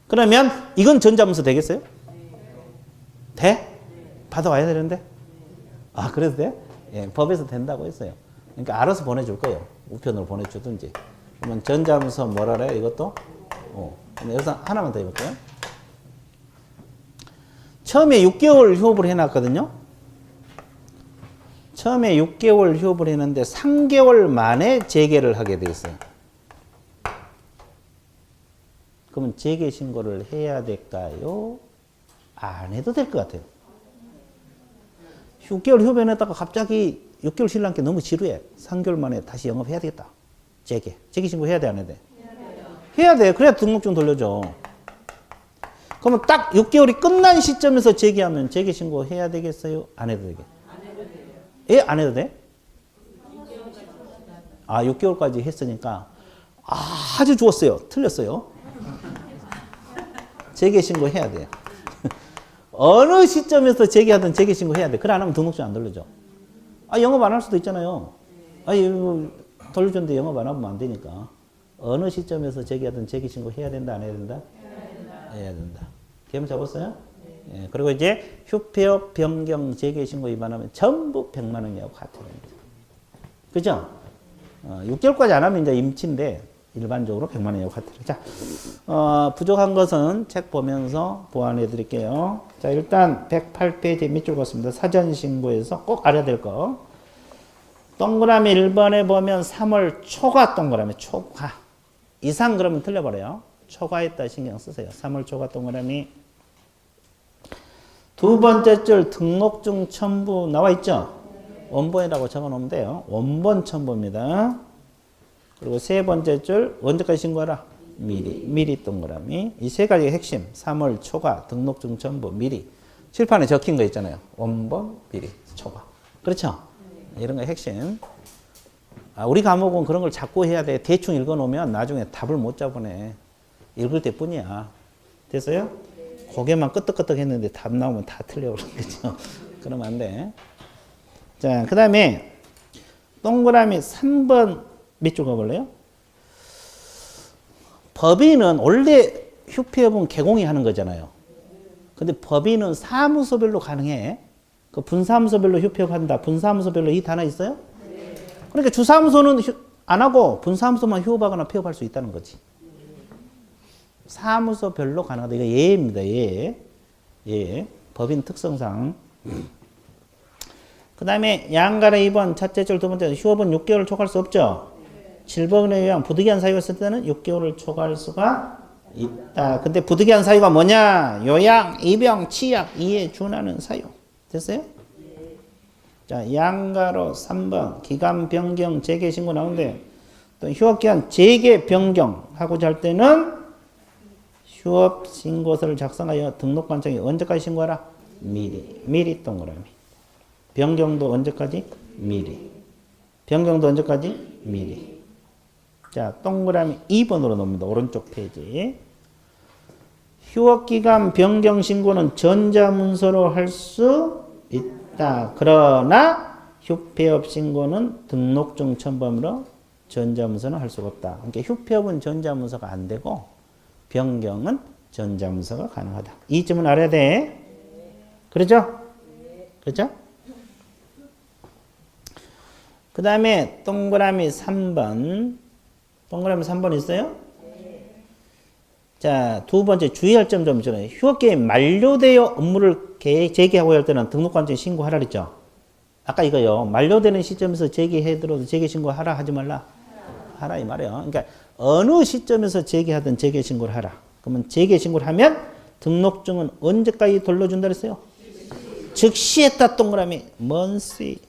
[SPEAKER 1] 그러면 이건 전자문서 되겠어요? 돼? 받아와야 되는데? 그래도 돼? 예, 법에서 된다고 했어요. 그러니까 알아서 보내줄 거예요. 우편으로 보내주든지. 그러면 전자문서 뭐라 그래요? 이것도? 그럼 여기서 하나만 더 해볼게요. 처음에 6개월 휴업을 해놨거든요. 처음에 6개월 휴업을 했는데 3개월 만에 재개를 하게 돼 있어요. 그러면 재개 신고를 해야 될까요? 안 해도 될 것 같아요. 6개월 휴업해놨다가 갑자기 6개월 신랑께 너무 지루해. 3개월 만에 다시 영업해야 되겠다. 재개 신고 해야 돼, 안 해야 돼? 해야 돼. 그래야 등록증 돌려줘. 그러면 딱 6개월이 끝난 시점에서 재개하면 재개 신고 해야 되겠어요? 안 해도 되게? 예, 안 해도 돼? 6개월까지 했으니까 아주 좋았어요. 틀렸어요. 재개 신고 해야 돼요. 어느 시점에서 재개하든 재개 신고 해야 돼. 그래 안 하면 등록증 안 돌려줘. 영업 안 할 수도 있잖아요. 이거 돌려줬는데 영업 안 하면 안 되니까. 어느 시점에서 재개하든 재개 신고 해야 된다, 안 해야 된다? 해야 된다. 개념 잡았어요? 예, 그리고 이제 휴폐업 변경 재개 신고 위반하면 전부 100만 원 이하고 과태료입니다. 그죠? 6개월까지 안 하면 이제 임치인데 일반적으로 100만 원 이하고 과태료. 자, 부족한 것은 책 보면서 보완해 드릴게요. 자, 일단 108페이지 밑줄 걷습니다. 사전 신고에서 꼭 알아야 될 거. 동그라미 1번에 보면 3월 초과 동그라미 초과. 이상 그러면 틀려버려요. 초과했다 신경 쓰세요. 3월 초과 동그라미. 두 번째 줄 등록증 첨부 나와 있죠? 원본이라고 적어 놓으면 돼요. 원본 첨부입니다. 그리고 세 번째 줄 언제까지 신고하라? 미리 동그라미. 이 세 가지의 핵심. 3월 초과 등록증 첨부 미리. 칠판에 적힌 거 있잖아요. 원본 미리 초과. 그렇죠? 이런 거 핵심. 우리 과목은 그런 걸 자꾸 해야 돼. 대충 읽어 놓으면 나중에 답을 못 잡으네. 읽을 때 뿐이야. 됐어요? 고개만 끄덕끄덕 했는데 답 나오면 다 틀려버리는 거죠. 그러면 안 돼. 자, 그 다음에 동그라미 3번 밑줄 가볼래요? 법인은 원래 휴폐업은 개공이 하는 거잖아요. 근데 법인은 사무소별로 가능해. 그 분사무소별로 휴폐업 한다. 분사무소별로 이 단어 있어요? 그러니까 주사무소는 안 하고 분사무소만 휴업하거나 폐업할 수 있다는 거지. 사무소별로 가능하다. 이거 예입니다. 예. 법인 특성상. 그 다음에 양가의 2번 첫째 줄 두 번째 휴업은 6개월을 초과할 수 없죠. 7번에 의한 부득이한 사유가 있을 때는 6개월을 초과할 수가 있다. 근데 부득이한 사유가 뭐냐? 요양, 입영, 치약, 이에 준하는 사유. 됐어요? 자, 양가로 3번 기간 변경 재개 신고 나오는데 또 휴업기간 재개 변경하고자 할 때는 휴업 신고서를 작성하여 등록관청에 언제까지 신고하라? 미리 동그라미. 변경도 언제까지? 미리. 변경도 언제까지? 미리. 자, 동그라미 2번으로 놓습니다. 오른쪽 페이지. 휴업기간 변경 신고는 전자문서로 할 수 있다. 그러나 휴폐업 신고는 등록증 첨부함으로 전자문서는 할 수가 없다. 그러니까 휴폐업은 전자문서가 안 되고 변경은 전자문서가 가능하다. 이 점은 알아야 돼. 그렇죠? 그렇죠? 그 다음에 동그라미 3번. 동그라미 3번 있어요? 자, 두 번째 주의할 점 좀 있잖아요. 휴업기간이 만료되어 업무를 재개하고 할 때는 등록관청에 신고하라 그랬죠? 아까 이거요. 만료되는 시점에서 재개해더라도 재개 신고하라 하지 말라. 하라 이 말이에요. 그러니까 어느 시점에서 재개하든 재개 신고를 하라. 그러면 재개 신고를 하면 등록증은 언제까지 돌려준다 그랬어요? 즉시 했다 동그라미. 먼시.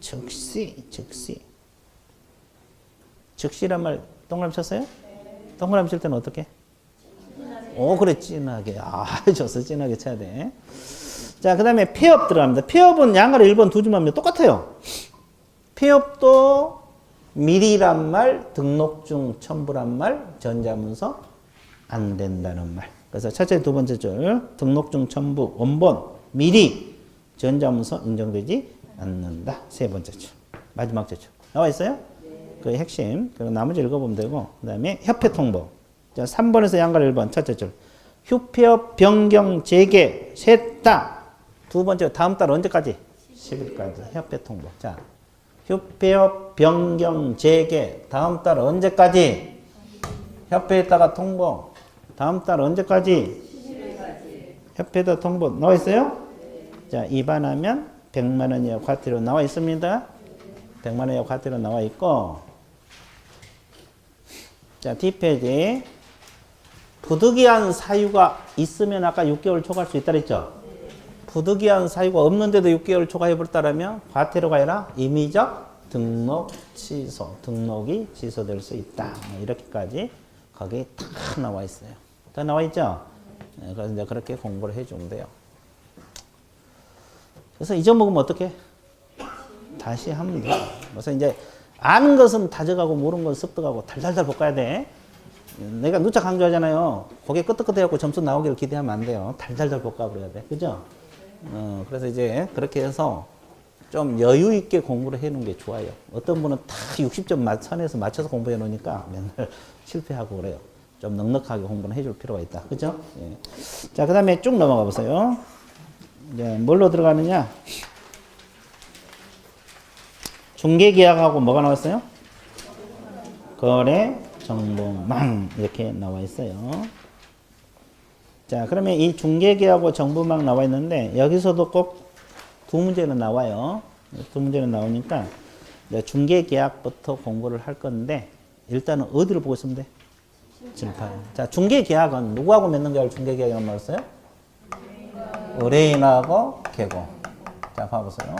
[SPEAKER 1] 즉시. 즉시란 말 동그라미 쳤어요? 동그라미 칠 때는 어떻게? 오, 그래, 진하게. 좋았어. 진하게 쳐야 돼. 자, 그 다음에 폐업 들어갑니다. 폐업은 양가로 1번 두 줄만 하면 똑같아요. 폐업도 미리란 말, 등록증 첨부란 말, 전자문서 안 된다는 말. 그래서 첫째, 두 번째 줄, 등록증 첨부, 원본, 미리, 전자문서 인정되지 않는다. 세 번째 줄. 마지막 줄. 나와 있어요? 그 핵심. 그리고 나머지 읽어보면 되고, 그 다음에 협회 통보. 자, 3번에서 양가로 1번, 첫째 줄. 휴폐업 변경 재개 셋 다. 두 번째, 다음 달 언제까지? 10일까지. 협회 통보. 자, 휴폐업 변경 재개 다음 달 언제까지? 협회에다가 통보. 다음 달 언제까지? 10일까지. 협회에다 통보 나와 있어요? 자, 위반하면 100만 원 이하 과태료 나와 있습니다. 100만 원 이하 과태료 나와 있고. 자, 뒷페이지. 부득이한 사유가 있으면 아까 6개월 초과할 수 있다 그랬죠? 부득이한 사유가 없는데도 6개월 초과해버렸다면 과태료가 아니라 임의적 등록 취소, 등록이 취소될 수 있다. 이렇게까지 거기 다 나와 있어요. 다 나와 있죠? 네, 그래서 이제 그렇게 공부를 해주면 돼요. 그래서 잊어먹으면 어떻게? 다시 하면 돼요. 그래서 이제 아는 것은 다져가고 모르는 것은 습득하고 달달달 볶아야 돼. 내가 누차 강조하잖아요. 고개 끄덕끄덕해갖고 점수 나오기를 기대하면 안 돼요. 달달달 볶아버려야 돼. 그죠? 그래서 이제 그렇게 해서 좀 여유 있게 공부를 해 놓은 게 좋아요. 어떤 분은 다 60점 선에서 맞춰서 공부해 놓으니까 맨날 실패하고 그래요. 좀 넉넉하게 공부는 해줄 필요가 있다. 그죠? 예. 자, 그 다음에 쭉 넘어가 보세요. 이제 뭘로 들어가느냐? 중개계약하고 뭐가 나왔어요? 거래 정보망 이렇게 나와 있어요. 자, 그러면 이 중개계약하고 정보망 나와 있는데 여기서도 꼭 두 문제는 나와요. 두 문제는 나오니까 중개계약부터 공부를 할 건데 일단은 어디를 보고 있으면 돼? 칠판. 자, 중개계약은 누구하고 맺는 계약을 중개계약이라고 말했어요? 의뢰인하고 개공. 자, 봐보세요.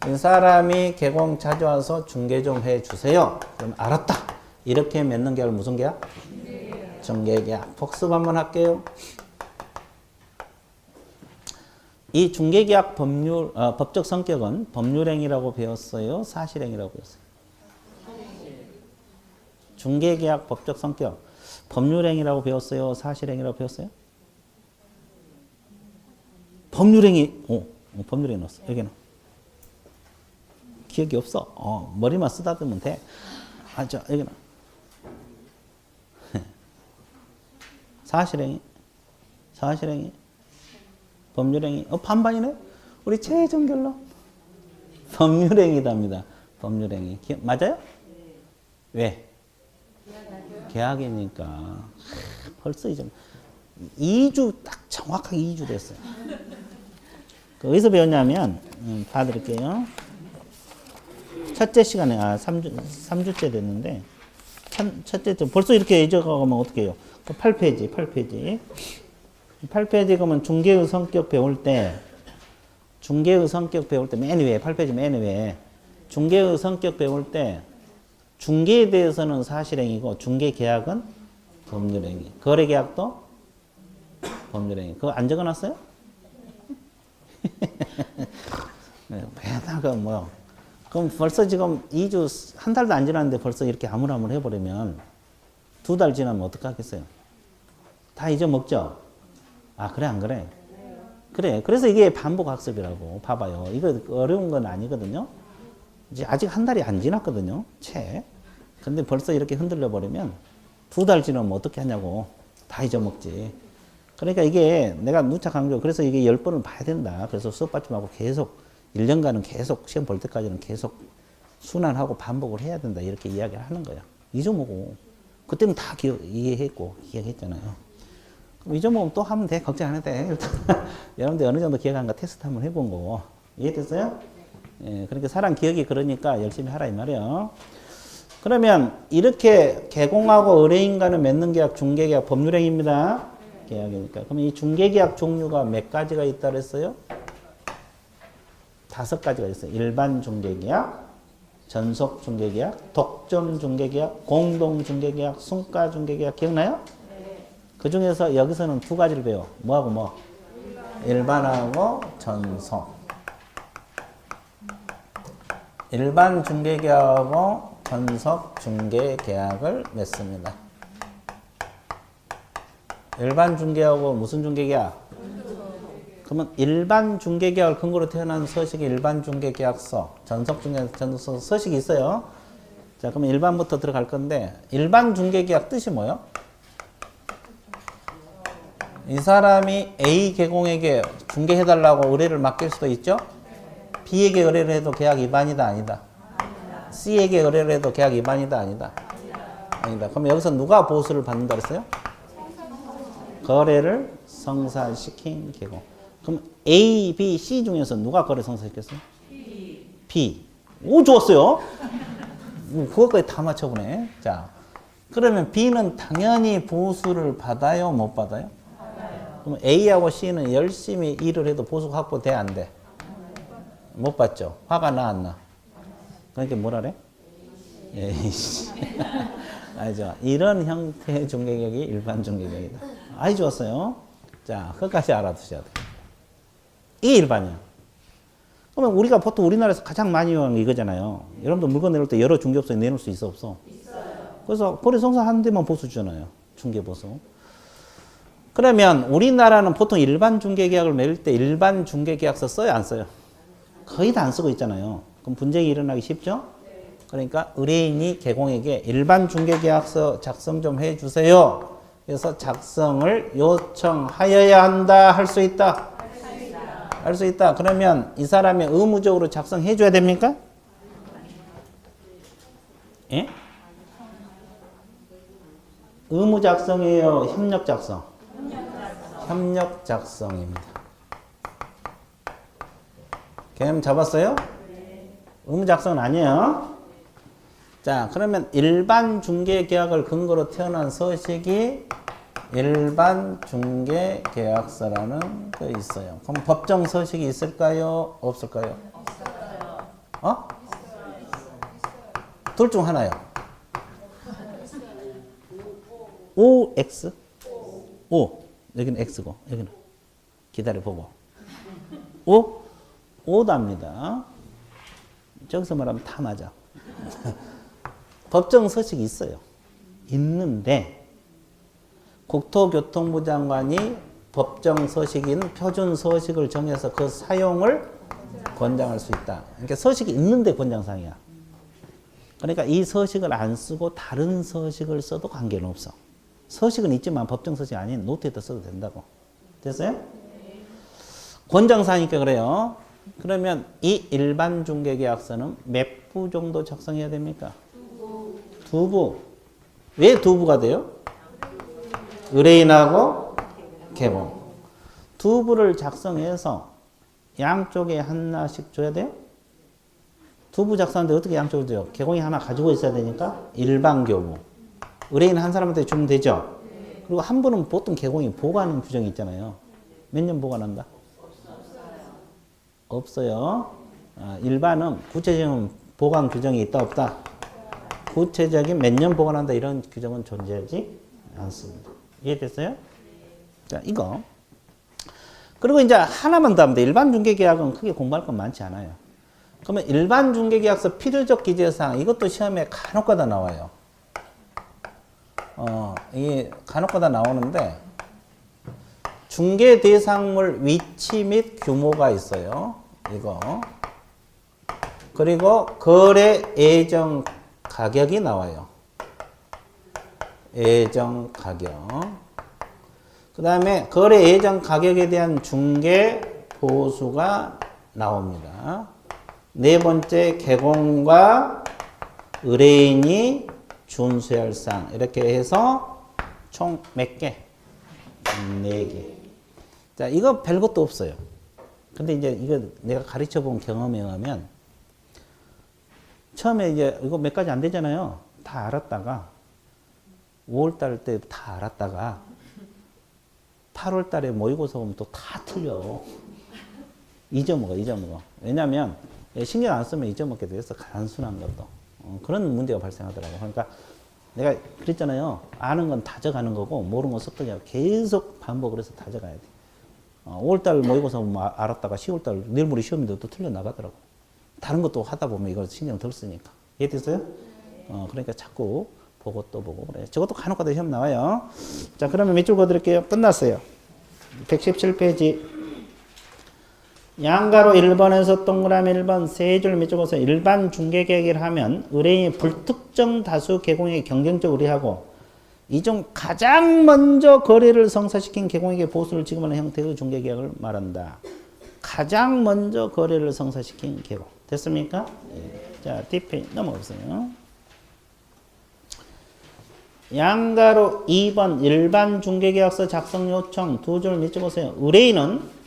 [SPEAKER 1] 이 사람이 개공 자주 와서 중개 좀 해주세요. 그럼 알았다. 이렇게 맺는 계약을 무슨 계약? 중개계약. 복습 한번 할게요. 이 중개계약 법적 성격은 법률행위라고 배웠어요? 사실행위라고 배웠어요? 중개계약 법적 성격. 법률행위라고 배웠어요? 사실행위라고 배웠어요? 법률행위. 법률행위 넣었어. 여기는. 기억이 없어. 머리만 쓰다듬으면 돼. 자, 여기는. 사실행위. 법률행위. 반반이네? 우리 최종결론. 법률행위답니다. 법률행위. 맞아요? 왜? 계약이니까. 벌써 이제 2주 딱 정확하게 2주 됐어요. 어디서 배웠냐면 봐드릴게요. 첫째 시간에 3주째 됐는데 첫째 주 벌써 이렇게 잊어가면 어떻게 해요? 8페이지 8페이지 그러면 중개의 성격 배울 때 맨 위에 8페이지 맨 위에 중개의 성격 배울 때 중개에 대해서는 사실행위고 중개계약은 법률행위, 거래계약도 법률행위. 그거 안 적어놨어요? 매다가 뭐 그럼 벌써 지금 2주 한 달도 안 지났는데 벌써 이렇게 아물아물 해버리면 2달 지나면 어떡하겠어요? 다 잊어먹죠? 아 그래 안 그래? 그래. 그래서 이게 반복학습이라고. 봐봐요. 이거 어려운 건 아니거든요. 이제 아직 한 달이 안 지났거든요. 채. 근데 벌써 이렇게 흔들려 버리면 2달 지나면 어떻게 하냐고. 다 잊어먹지. 그러니까 이게 내가 누차 강조. 그래서 이게 10번을 봐야 된다. 그래서 수업 받지 말고 계속 1년간은 계속 시험 볼 때까지는 계속 순환하고 반복을 해야 된다. 이렇게 이야기를 하는 거야. 잊어먹고. 그때는 다 이해했고 기억했잖아요. 그럼 잊어먹으면 또 하면 돼. 걱정 안 해도 돼. 여러분들 어느 정도 기억하는가 테스트 한번 해본 거고. 이해됐어요? 예, 그러니까 사람 기억이 그러니까 열심히 하라 이 말이에요. 그러면 이렇게 개공하고 의뢰인과는 맺는 계약, 중개계약, 법률행위입니다. 계약이니까. 그러면 이 중개계약 종류가 몇 가지가 있다 그랬어요? 5가지가 있어요. 일반 중개계약, 전속 중개계약, 독점 중개계약, 공동 중개계약, 순가 중개계약 기억나요? 그 중에서 여기서는 2가지를 배워. 뭐하고 뭐? 일반하고 전속. 일반 중개계약하고 전속 중개계약을 맺습니다. 일반 중개하고 무슨 중개계약? 그러면 일반 중개계약을 근거로 태어난 서식이 일반 중개계약서, 전속 중개계약서 서식이 있어요. 자, 그러면 일반부터 들어갈 건데 일반 중개계약 뜻이 뭐예요? 이 사람이 A 개공에게 중개해달라고 의뢰를 맡길 수도 있죠? B에게 의뢰를 해도 계약 위반이다, 아니다? C에게 의뢰를 해도 계약 위반이다, 아니다? 아니다. 그럼 여기서 누가 보수를 받는다 그랬어요? 거래를 성사시킨 개공. 그럼 A, B, C 중에서 누가 거래 성사시켰어요? B. 오, 좋았어요. 그것까지 다 맞춰보네. 자, 그러면 B는 당연히 보수를 받아요, 못 받아요? 그럼 A하고 C는 열심히 일을 해도 보수가 확보돼, 안 돼? 못 받죠? 화가 나, 안 나? 그러니까 뭐라 그래? 에이씨. 알죠? 이런 형태의 중개계약이 일반 중개계약이다. 아이, 좋았어요. 자, 그것까지 알아두셔야 돼요. 이게 일반이야. 그러면 우리가 보통 우리나라에서 가장 많이 이용하는 게 이거잖아요. 여러분들 물건 내놓을 때 여러 중개업소에 내놓을 수 있어, 없어? 있어요. 그래서 거래 성사 한 대만 보수 주잖아요. 중개보수. 그러면 우리나라는 보통 일반 중개계약을 맺을 때 일반 중개계약서 써요, 안 써요? 거의 다 안 쓰고 있잖아요. 그럼 분쟁이 일어나기 쉽죠? 그러니까 의뢰인이 개공에게 일반 중개계약서 작성 좀 해주세요. 그래서 작성을 요청하여야 한다, 할 수 있다? 할 수 있다. 그러면 이 사람이 의무적으로 작성해 줘야 됩니까? 예? 의무 작성이에요, 협력 작성? 협력 작성입니다. 개념 잡았어요? 의무 작성은 아니에요. 자, 그러면 일반 중개 계약을 근거로 태어난 서식이 일반 중개 계약서라는 게 있어요. 그럼 법정 서식이 있을까요? 없을까요? 없어요. 어? 둘 중 하나요. O, X? O. 여기는 X고, 여기는. 기다려보고. O? O답니다. 저기서 말하면 다 맞아. 법정 서식이 있어요. 있는데, 국토교통부 장관이 법정 서식인 표준 서식을 정해서 그 사용을 권장할 수 있다. 그러니까 서식이 있는데 권장사항이야. 그러니까 이 서식을 안 쓰고 다른 서식을 써도 관계는 없어. 서식은 있지만 법정 서식 아닌 노트에다 써도 된다고. 됐어요? 권장사항이니까 그래요. 그러면 이 일반 중개계약서는 몇 부 정도 작성해야 됩니까? 2부. 왜 2부가 돼요? 의뢰인하고 개공. 두 부를 작성해서 양쪽에 하나씩 줘야 돼요? 두 부 작성하는데 어떻게 양쪽을 줘요? 개공이 하나 가지고 있어야 되니까 일반 교부. 의뢰인 한 사람한테 주면 되죠? 그리고 한 분은 보통 개공이 보관 규정이 있잖아요. 몇 년 보관한다? 없어요. 일반은 구체적인 보관 규정이 있다 없다? 구체적인 몇 년 보관한다 이런 규정은 존재하지 않습니다. 이해됐어요? 자, 이거. 그리고 이제 하나만 더 하면 돼. 일반 중개계약은 크게 공부할 건 많지 않아요. 그러면 일반 중개계약서 필요적 기재사항 이것도 시험에 간혹가다 나와요. 이게 간혹가다 나오는데 중개 대상물 위치 및 규모가 있어요. 이거. 그리고 거래 예정 가격이 나와요. 예정 가격. 그 다음에 거래 예정 가격에 대한 중개 보수가 나옵니다. 네 번째, 개공과 의뢰인이 준수해야 할 사항. 이렇게 해서 총 몇 개? 4개. 자, 이거 별것도 없어요. 근데 이제 이거 내가 가르쳐 본 경험에 의하면 처음에 이제 이거 몇 가지 안 되잖아요. 다 알았다가 5월달 때 다 알았다가 8월 달에 모의고사 오면 또 다 틀려. 잊어먹어. 왜냐면 신경 안 쓰면 잊어먹게 돼서 단순한 것도. 그런 문제가 발생하더라고. 그러니까 내가 그랬잖아요. 아는 건 다져가는 거고 모르는 건 습득이야. 계속 반복을 해서 다져가야 돼. 5월달 모의고사 오면 알았다가 10월달 내일 모레 시험인데 또 틀려 나가더라고. 다른 것도 하다 보면 이걸 신경 덜 쓰니까. 이해됐어요? 그러니까 자꾸 보고 또 보고 그래. 저것도 간혹가다 시험 나와요. 자, 그러면 밑줄 그어드릴게요. 끝났어요. 117페이지. 양가로 1번에서 동그라미 1번 세 줄 밑줄 그어서 일반 중개계약을 하면 의뢰인이 불특정 다수 개공에게 경쟁적으로 의뢰하고 이 중 가장 먼저 거래를 성사시킨 개공에게 보수를 지급하는 형태의 중개계약을 말한다. 가장 먼저 거래를 성사시킨 개공. 됐습니까? 예. 자, 뒷페이지 넘어가세요. 양가로 2번 일반 중개계약서 작성 요청 두 줄 밑줄 보세요. 의뢰인은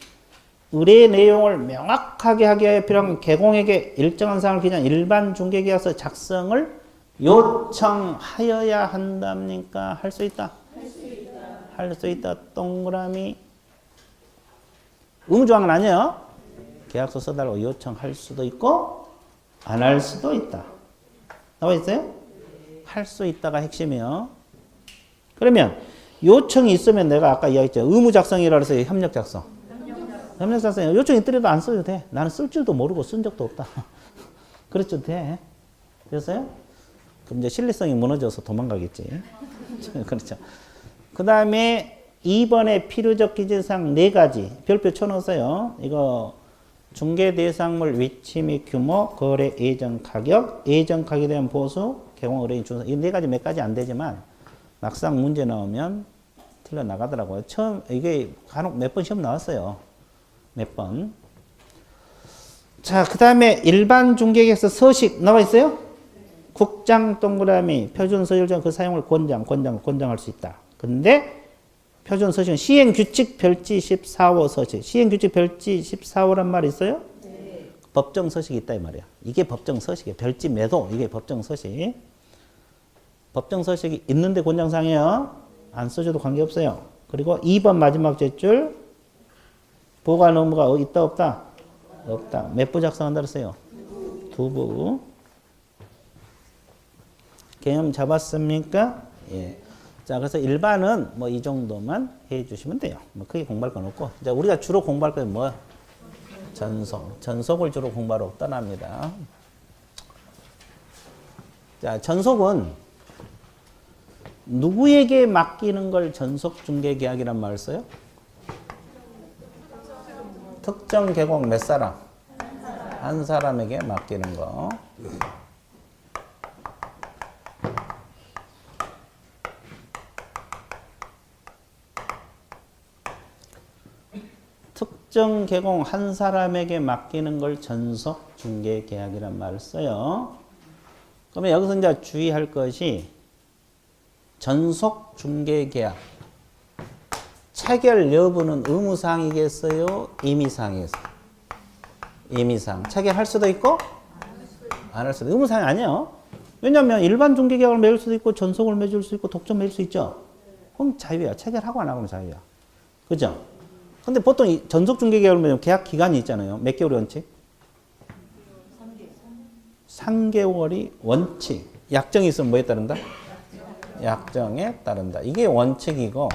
[SPEAKER 1] 의뢰 내용을 명확하게 하기 위해 필요한 개공에게 일정한 사항을 기재한 일반 중개계약서 작성을 요청하여야 한답니까? 할 수 있다? 할 수 있다. 동그라미. 의무조항은 아니에요. 계약서 써달라고 요청할 수도 있고 안 할 수도 있다. 나와 있어요? 할 수 있다가 핵심이에요. 그러면 요청이 있으면 내가 아까 이야기했죠. 의무 작성이라 해서 협력 작성. 협력 작성. 요청이 있더라도 안 써도 돼. 나는 쓸 줄도 모르고 쓴 적도 없다. 그랬죠 돼. 됐어요? 그럼 이제 신뢰성이 무너져서 도망가겠지. 그렇죠. 그 다음에 2번에 필요적 기재사항 4가지. 별표 쳐놓으세요. 이거 중개 대상물 위치 및 규모, 거래 예정 가격, 예정 가격에 대한 보수, 개공 의뢰인 준수. 이 4가지 몇 가지 안 되지만 막상 문제 나오면 틀려 나가더라고요. 처음 이게 간혹 몇 번 시험 나왔어요. 몇 번. 자, 그 다음에 일반 중개계약서 서식 나와 있어요? 국장 동그라미 표준 서열정 그 사용을 권장할 수 있다. 근데 표준 서식은 시행규칙 별지 14호 서식. 시행규칙 별지 14호란 말이 있어요? 네. 법정 서식이 있다 이 말이야. 이게 법정 서식이에요. 별지 매도 이게 법정 서식. 법정 서식이 있는데 권장사항이에요. 안 써줘도 관계없어요. 그리고 2번 마지막 제줄 보관 의무가 있다 없다? 없다. 몇 부 작성한다 그랬어요? 2부. 개념 잡았습니까? 예. 자, 그래서 일반은 뭐 이 정도만 해 주시면 돼요. 뭐 크게 공부할 건 없고. 자, 우리가 주로 공부할 건 뭐? 전속. 전속을 주로 공부하러 떠납니다. 자, 전속은 누구에게 맡기는 걸 전속 중개 계약이란 말을 써요? 특정 개공 몇 사람? 한 사람에게 맡기는 거. 특정 개공 한 사람에게 맡기는 걸 전속 중개 계약이란 말을 써요. 그러면 여기서 이제 주의할 것이 전속 중개 계약. 체결 여부는 의무사항이겠어요? 임의사항이겠어요? 임의사항. 체결할 수도 있고 안 할 수도 있고. 의무사항이 아니에요. 왜냐하면 일반 중개계약을 맺을 수도 있고 전속을 맺을 수 있고 독점 맺을 수 있죠. 그럼 자유야. 체결하고 안 하고는 자유야. 그죠? 근데 보통 이 전속 중개계약을 맺으면 계약 기간이 있잖아요. 몇 개월이 원칙? 3개월이 원칙. 약정이 있으면 뭐에 따른다? 약정에 따른다. 이게 원칙이고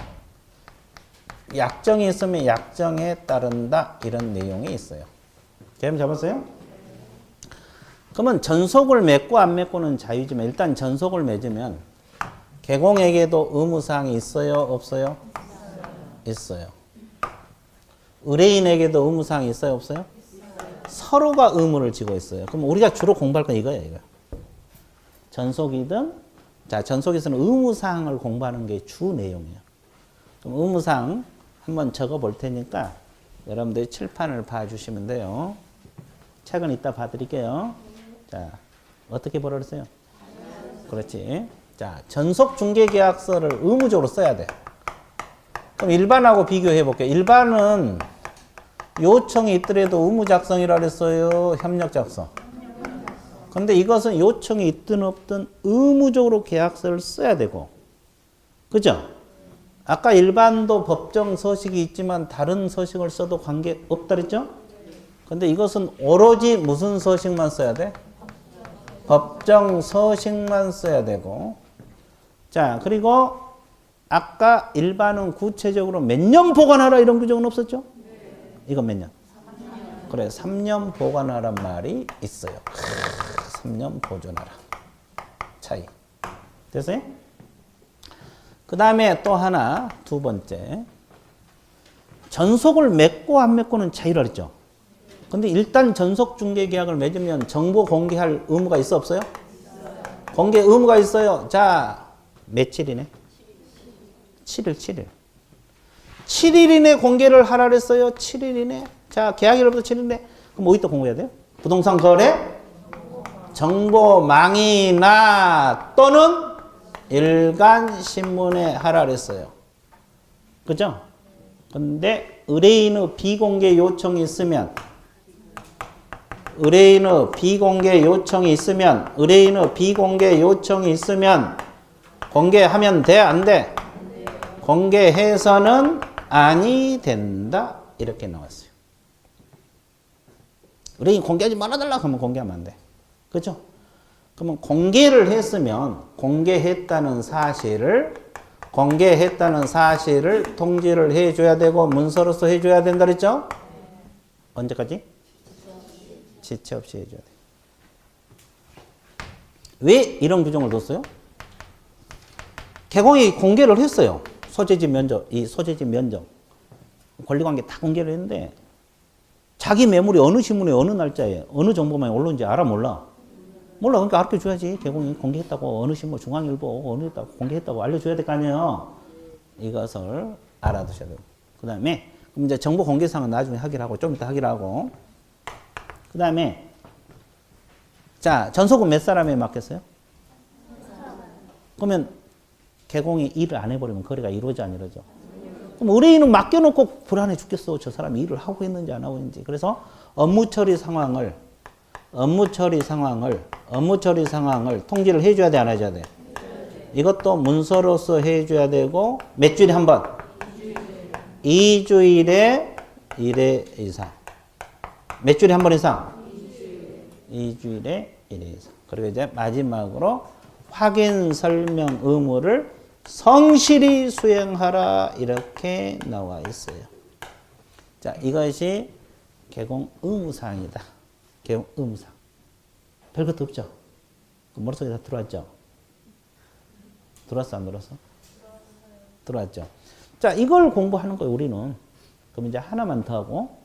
[SPEAKER 1] 약정이 있으면 약정에 따른다. 이런 내용이 있어요. 개념 잡았어요? 그러면 전속을 맺고 안 맺고는 자유지만 일단 전속을 맺으면 개공에게도 의무사항이 있어요? 없어요? 있어요. 의뢰인에게도 의무사항이 있어요? 없어요? 서로가 의무를 지고 있어요. 그럼 우리가 주로 공부할 건 이거예요. 이거. 전속이든 자 전속에서는 의무사항을 공부하는 게 주 내용이에요. 그럼 의무사항 한번 적어 볼 테니까 여러분들이 칠판을 봐주시면 돼요. 책은 이따 봐드릴게요. 자 어떻게 보라 그랬어요? 그렇지. 자 전속 중개계약서를 의무적으로 써야 돼. 그럼 일반하고 비교해 볼게요. 일반은 요청이 있더라도 의무 작성이라 그랬어요? 협력 작성? 근데 이것은 요청이 있든 없든 의무적으로 계약서를 써야 되고. 그죠? 아까 일반도 법정 서식이 있지만 다른 서식을 써도 관계 없다 그랬죠? 근데 이것은 오로지 무슨 서식만 써야 돼? 법정 서식만 써야 되고. 자, 그리고 아까 일반은 구체적으로 몇 년 보관하라 이런 규정은 없었죠? 이건 몇 년? 3년. 그래, 3년 보관하란 말이 있어요. 3년 보존하라. 차이. 됐어요? 그 다음에 또 하나, 두 번째. 전속을 맺고 안 맺고는 차이라 그랬죠? 근데 일단 전속 중개 계약을 맺으면 정보 공개할 의무가 있어 없어요? 공개 의무가 있어요. 자, 며칠이네? 7일. 7일 이내 공개를 하라 그랬어요. 7일 이내. 자, 계약일부터 7일 이내. 그럼 뭐 이따 공개해야 돼요? 부동산 거래? 정보망이나 또는 일간 신문에 하라 그랬어요. 그죠? 근데 의뢰인의 비공개 요청이 있으면 의뢰인의 비공개 요청이 있으면 공개하면 돼? 안 돼? 공개해서는 아니 된다. 이렇게 나왔어요. 의뢰인 공개하지 말아달라 하면 공개하면 안 돼. 그죠? 그러면 공개를 했으면 공개했다는 사실을 통지를 해줘야 되고 문서로서 해줘야 된다 그랬죠? 언제까지? 지체 없이 해줘야 돼. 왜 이런 규정을 뒀어요? 개공이 공개를 했어요. 소재지 면적, 권리관계 다 공개를 했는데 자기 매물이 어느 신문에 어느 날짜에 어느 정보망에 올라온지 알아 몰라? 몰라. 그러니까 알려줘야지. 개공이 공개했다고 어느 신문 중앙일보 어느 했다고 공개했다고 알려줘야 될 거 아니에요. 이것을 알아두셔야 돼요. 그 다음에 그럼 이제 정보 공개사항은 나중에 하기로 하고 좀 이따 하기로 하고 그 다음에 자 전속은 몇 사람에 맡겼어요? 그러면 개공이 일을 안 해버리면 거래가 이루어져 안 이루어져? 그럼 의뢰인은 맡겨놓고 불안해 죽겠어. 저 사람이 일을 하고 있는지 안 하고 있는지. 그래서 업무 처리 상황을 통지를 해줘야 돼, 안 해줘야 돼? 이것도 문서로서 해줘야 되고 몇 주일에 한 번? 2주일에 1회 이상. 몇 주일에 한 번 이상? 2주일에 1회 이상. 그리고 이제 마지막으로 확인 설명 의무를 성실히 수행하라 이렇게 나와 있어요. 자, 이것이 개공 의무사항이다. 개공 의무사항. 별것도 없죠? 머릿속에 다 들어왔죠? 들어왔어, 안 들어왔어? 들어왔죠? 자, 이걸 공부하는 거예요, 우리는. 그럼 이제 하나만 더 하고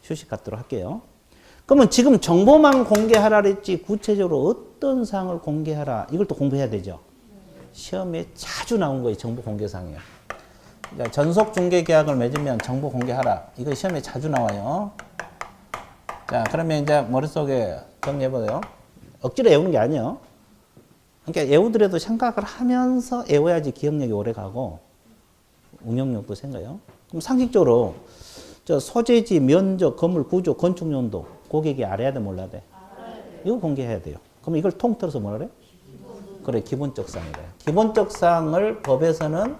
[SPEAKER 1] 휴식 갖도록 할게요. 그러면 지금 정보만 공개하라 그랬지 구체적으로 어떤 사항을 공개하라 이걸 또 공부해야 되죠. 시험에 자주 나온 거예요. 정보 공개사항이에요. 그러니까 전속 중개 계약을 맺으면 정보 공개하라. 이거 시험에 자주 나와요. 자, 그러면 이제 머릿속에 정리해보세요. 억지로 외우는 게 아니에요. 그러니까 외우더라도 생각을 하면서 외워야지 기억력이 오래 가고 운영용도 생겨요. 그럼 상식적으로 저 소재지, 면적, 건물 구조, 건축 용도 고객이 알아야 돼, 몰라야 돼? 이거 공개해야 돼요. 그럼 이걸 통틀어서 뭐라 그래? 그래, 기본적 사항이래. 기본적 사항을 법에서는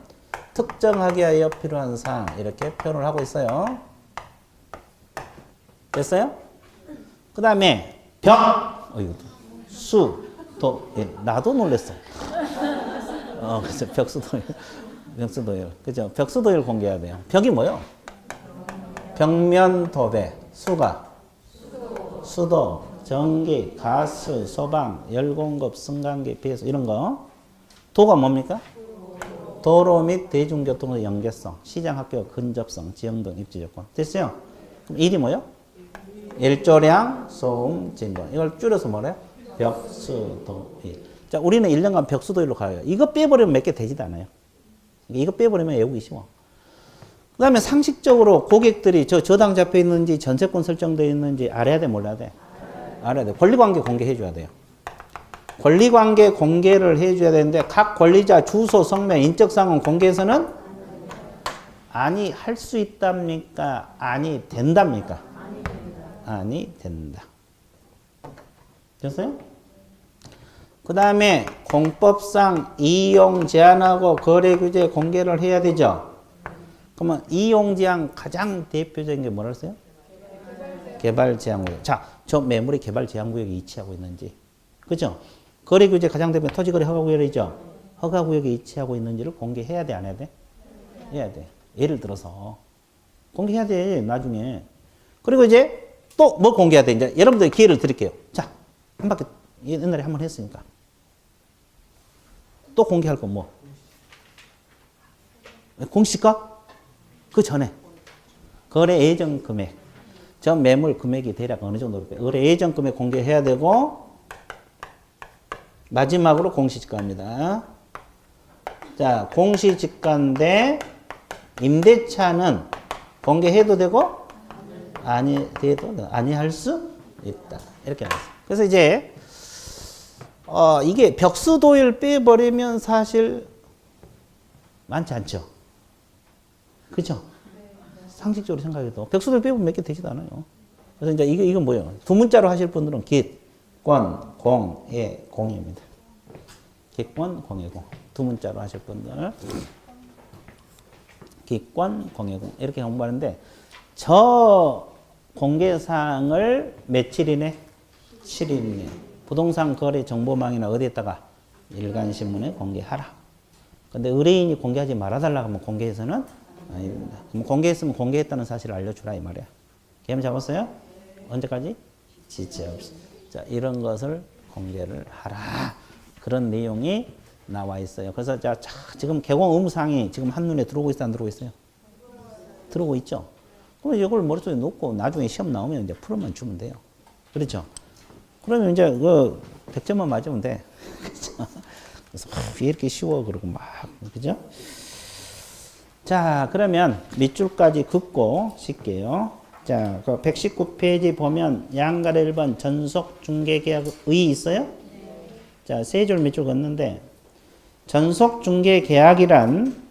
[SPEAKER 1] 특정하기 위하여 필요한 사항 이렇게 표현을 하고 있어요. 됐어요? 그 다음에 수, 나도 놀랬어. 그래서 벽수도일. 그죠? 벽수도일 공개해야 돼요. 벽이 뭐요? 벽면 도배, 수가, 수도, 전기, 가스, 소방, 열공급, 승강기, 배수 이런 거. 도가 뭡니까? 도로 및 대중교통의 연계성, 시장, 학교 근접성, 지형 등 입지 조건. 됐어요? 그럼 일이 뭐요? 일조량, 소음, 진동. 이걸 줄여서 뭐래요? 벽수도일. 자, 우리는 1년간 벽수도일로 가요. 이거 빼버리면 몇 개 되지도 않아요. 이거 빼버리면 외우기 쉬워. 그 다음에 상식적으로 고객들이 저당 잡혀 있는지 전세권 설정되어 있는지 알아야 돼, 몰라야 돼? 알아야 돼. 권리관계 공개해 줘야 돼요. 권리관계 공개를 해 줘야 되는데 각 권리자 주소, 성명, 인적사항은 공개해서는 아니 할 수 있답니까? 아니 된답니까? 아니 된다. 됐어요? 그 다음에 공법상 이용 제한하고 거래 규제 공개를 해야 되죠. 그러면 이용 제한 가장 대표적인 게 뭐라 했어요? 개발 제한 구역. 자, 저 매물이 개발 제한 구역에 위치하고 있는지, 그죠? 거래 규제 가장 대표 토지 거래 허가 구역이죠. 허가 구역에 위치하고 있는지를 공개해야 돼, 안 해야 돼? 해야 돼. 예를 들어서 공개해야 돼, 나중에. 그리고 이제 또 뭐 공개해야 돼? 이제 여러분들 기회를 드릴게요. 자, 한 바퀴 옛날에 한 번 했으니까 또 공개할 건 뭐? 공시가? 그 전에 거래 예정 금액, 저 매물 금액이 대략 어느 정도로 거래 예정 금액 공개해야 되고, 마지막으로 공시지가입니다. 자, 공시지가인데 임대차는 공개해도 되고 아니할 수 있다. 이렇게 나왔어요. 그래서 이제 이게 벽수도일 빼버리면 사실 많지 않죠. 그죠? 상식적으로 생각해도 벽수도일 빼면 몇 개 되지도 않아요. 그래서 이제 이건 뭐예요? 두 문자로 하실 분들은 기권, 공예, 공입니다. 기권, 공예, 공. 두 문자로 하실 분들. 기권, 공예, 공. 이렇게 공부하는데, 저 공개사항을 며칠이네? 7일이네. 부동산 거래 정보망이나 어디에다가 일간신문에 공개하라. 근데 의뢰인이 공개하지 말아달라고 하면 공개해서는 아닙니다. 그럼 공개했으면 공개했다는 사실을 알려주라 이 말이야. 개념 잡았어요? 언제까지? 지체 없이. 자, 이런 것을 공개를 하라. 그런 내용이 나와 있어요. 그래서 자, 지금 개공 의무사항이 지금 한눈에 들어오고 있어, 안 들어오고 있어요? 들어오고 있죠? 그럼 이걸 머릿속에 놓고 나중에 시험 나오면 이제 풀어만 주면 돼요. 그렇죠? 그러면 이제 그 100점만 맞으면 돼. 그죠? 그래서 왜 이렇게 쉬워? 그러고 막, 그죠? 자, 그러면 밑줄까지 긋고 쉴게요. 자, 그 119페이지 보면 양가래 1번 전속 중개계약의 있어요? 자, 세 줄 밑줄 긋는데, 전속 중개계약이란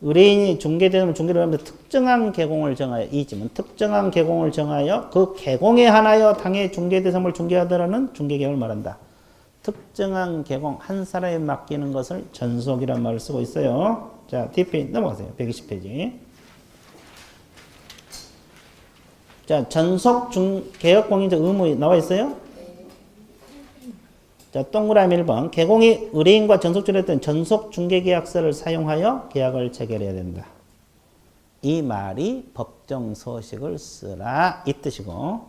[SPEAKER 1] 의뢰인이 중개되면 중개를 하면서 특정한 개공을 정하여, 이지만 특정한 개공을 정하여 그 개공에 한하여 당해 중개대상을 중개하더라는 중개계약을 말한다. 특정한 개공 한 사람에 맡기는 것을 전속이란 말을 쓰고 있어요. 자, 뒷페이지 넘어가세요. 120페이지. 자, 전속 개혁공인적 의무 나와 있어요? 자, 동그라미 1번. 개공이 의뢰인과 전속주를 했던 전속 중개계약서를 사용하여 계약을 체결해야 된다. 이 말이 법정 서식을 쓰라 이 뜻이고,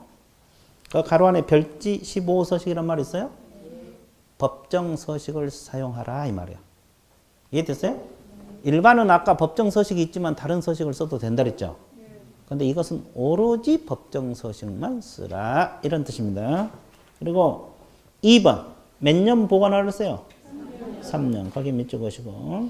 [SPEAKER 1] 그 가로 안에 별지 15서식이란 말이 있어요? 법정 서식을 사용하라 이 말이야. 이해됐어요? 일반은 아까 법정 서식이 있지만 다른 서식을 써도 된다 그랬죠? 근데 이것은 오로지 법정 서식만 쓰라 이런 뜻입니다. 그리고 2번. 몇 년 보관하라 그랬어요? 3년. 거기 밑줄 그시고.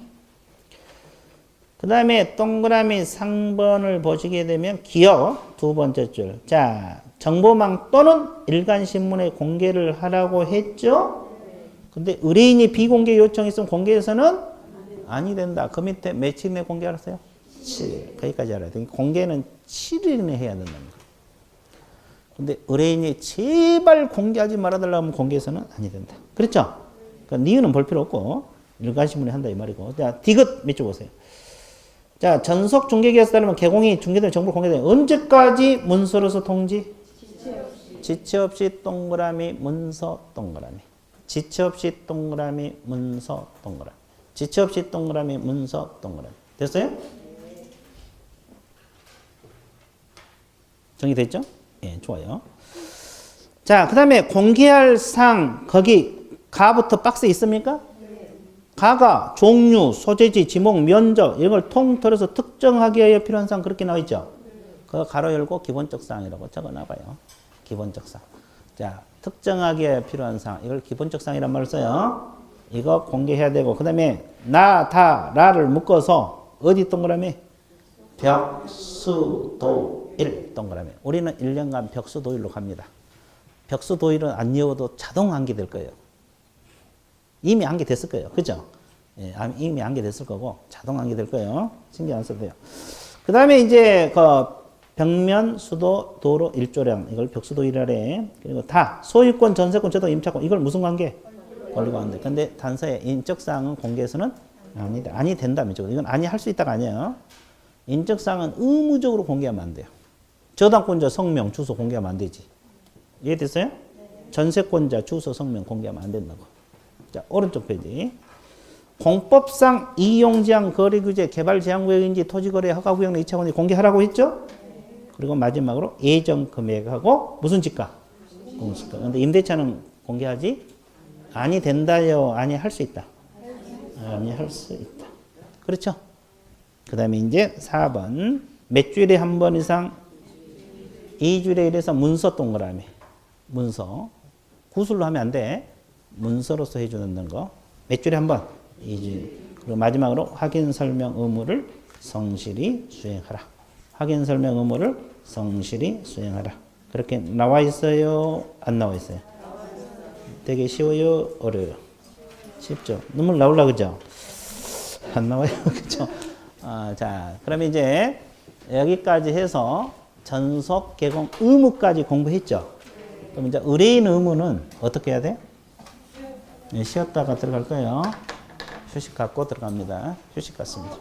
[SPEAKER 1] 그 다음에 동그라미 상번을 보시게 되면 기억 두 번째 줄. 자, 정보망 또는 일간신문에 공개를 하라고 했죠? 근데 의뢰인이 비공개 요청이 있으면 공개해서는 아니 된다. 그 밑에 며칠 내에 공개 알았어요? 7일. 거기까지 알아야 돼. 공개는 7일 내에 해야 된다는 거예요. 근데 의뢰인이 제발 공개하지 말아달라고 하면 공개해서는 아니 된다. 그렇죠? 그러니까 니은은 볼 필요 없고 일괄시문에 한다 이 말이고. 자, 디귿 밑줄 보세요. 자, 전속 중개기에서 따르면 개공이 중개된 정보를 공개되는 언제까지 문서로서 통지? 지체 없이 동그라미 문서 동그라미. 지체 없이 동그라미 문서 동그라미. 지체 없이 동그라미 문서 동그라미. 됐어요? 정리됐죠? 예, 좋아요. 자, 그 다음에 공개할 상, 거기 가부터 박스에 있습니까? 가가 종류, 소재지, 지목, 면적 이런 걸 통틀어서 특정하기 위하여 필요한 사항 그렇게 나와 있죠. 그거 가로 열고 기본적 사항이라고 적어놔봐요. 기본적 사항. 자, 특정하기 위하여 필요한 사항 이걸 기본적 사항이란 말을 써요. 이거 공개해야 되고 그 다음에 나, 다, 라를 묶어서 어디 동그라미? 벽수도일 동그라미. 우리는 1년간 벽수도일로 갑니다. 벽수도일은 안 외워도 자동 암기될 거예요. 이미 암기됐을 거예요. 그죠? 예, 이미 암기됐을 거고 자동 암기될 거예요. 신경 안 써도 돼요. 그 다음에 이제 그 벽면, 수도, 도로, 일조량 이걸 벽수도일이래. 그리고 다 소유권, 전세권, 저도 임차권 이걸 무슨 관계? 권리관계. 근데 단서에 인적사항은 공개해서는 아니다. 아니 된다면죠. 이건 아니 할 수 있다가 아니에요. 인적사항은 의무적으로 공개하면 안 돼요. 저당권자 성명, 주소 공개하면 안 되지. 이해됐어요? 네. 전세권자 주소, 성명 공개하면 안 된다고. 자, 오른쪽 페이지. 공법상 이용제한 거래규제 개발제한구역인지 토지거래 허가구역 내 2차원이 공개하라고 했죠? 그리고 마지막으로 예정 금액하고 무슨 지가? 공시가. 근데 임대차는 공개하지? 아니 된다요. 아니 할 수 있다. 아니 할 수 있다. 그렇죠? 그 다음에 이제 4번. 몇 주일에 한 번 이상 2주일에 1해서 문서 동그라미. 문서. 구술로 하면 안 돼. 문서로서 해주는 거. 몇 주일에 한 번? 2주일. 그리고 마지막으로 확인 설명 의무를 성실히 수행하라. 확인 설명 의무를 성실히 수행하라. 그렇게 나와 있어요? 안 나와 있어요? 되게 쉬워요? 어려워요? 쉽죠? 눈물 나올라 그죠? 안 나와요? 그죠? 자, 그럼 이제 여기까지 해서 전속 개공 의무까지 공부했죠? 그럼 이제 의뢰인 의무는 어떻게 해야 돼? 네, 쉬었다가 들어갈 거예요. 휴식 갖고 들어갑니다. 휴식 갖습니다.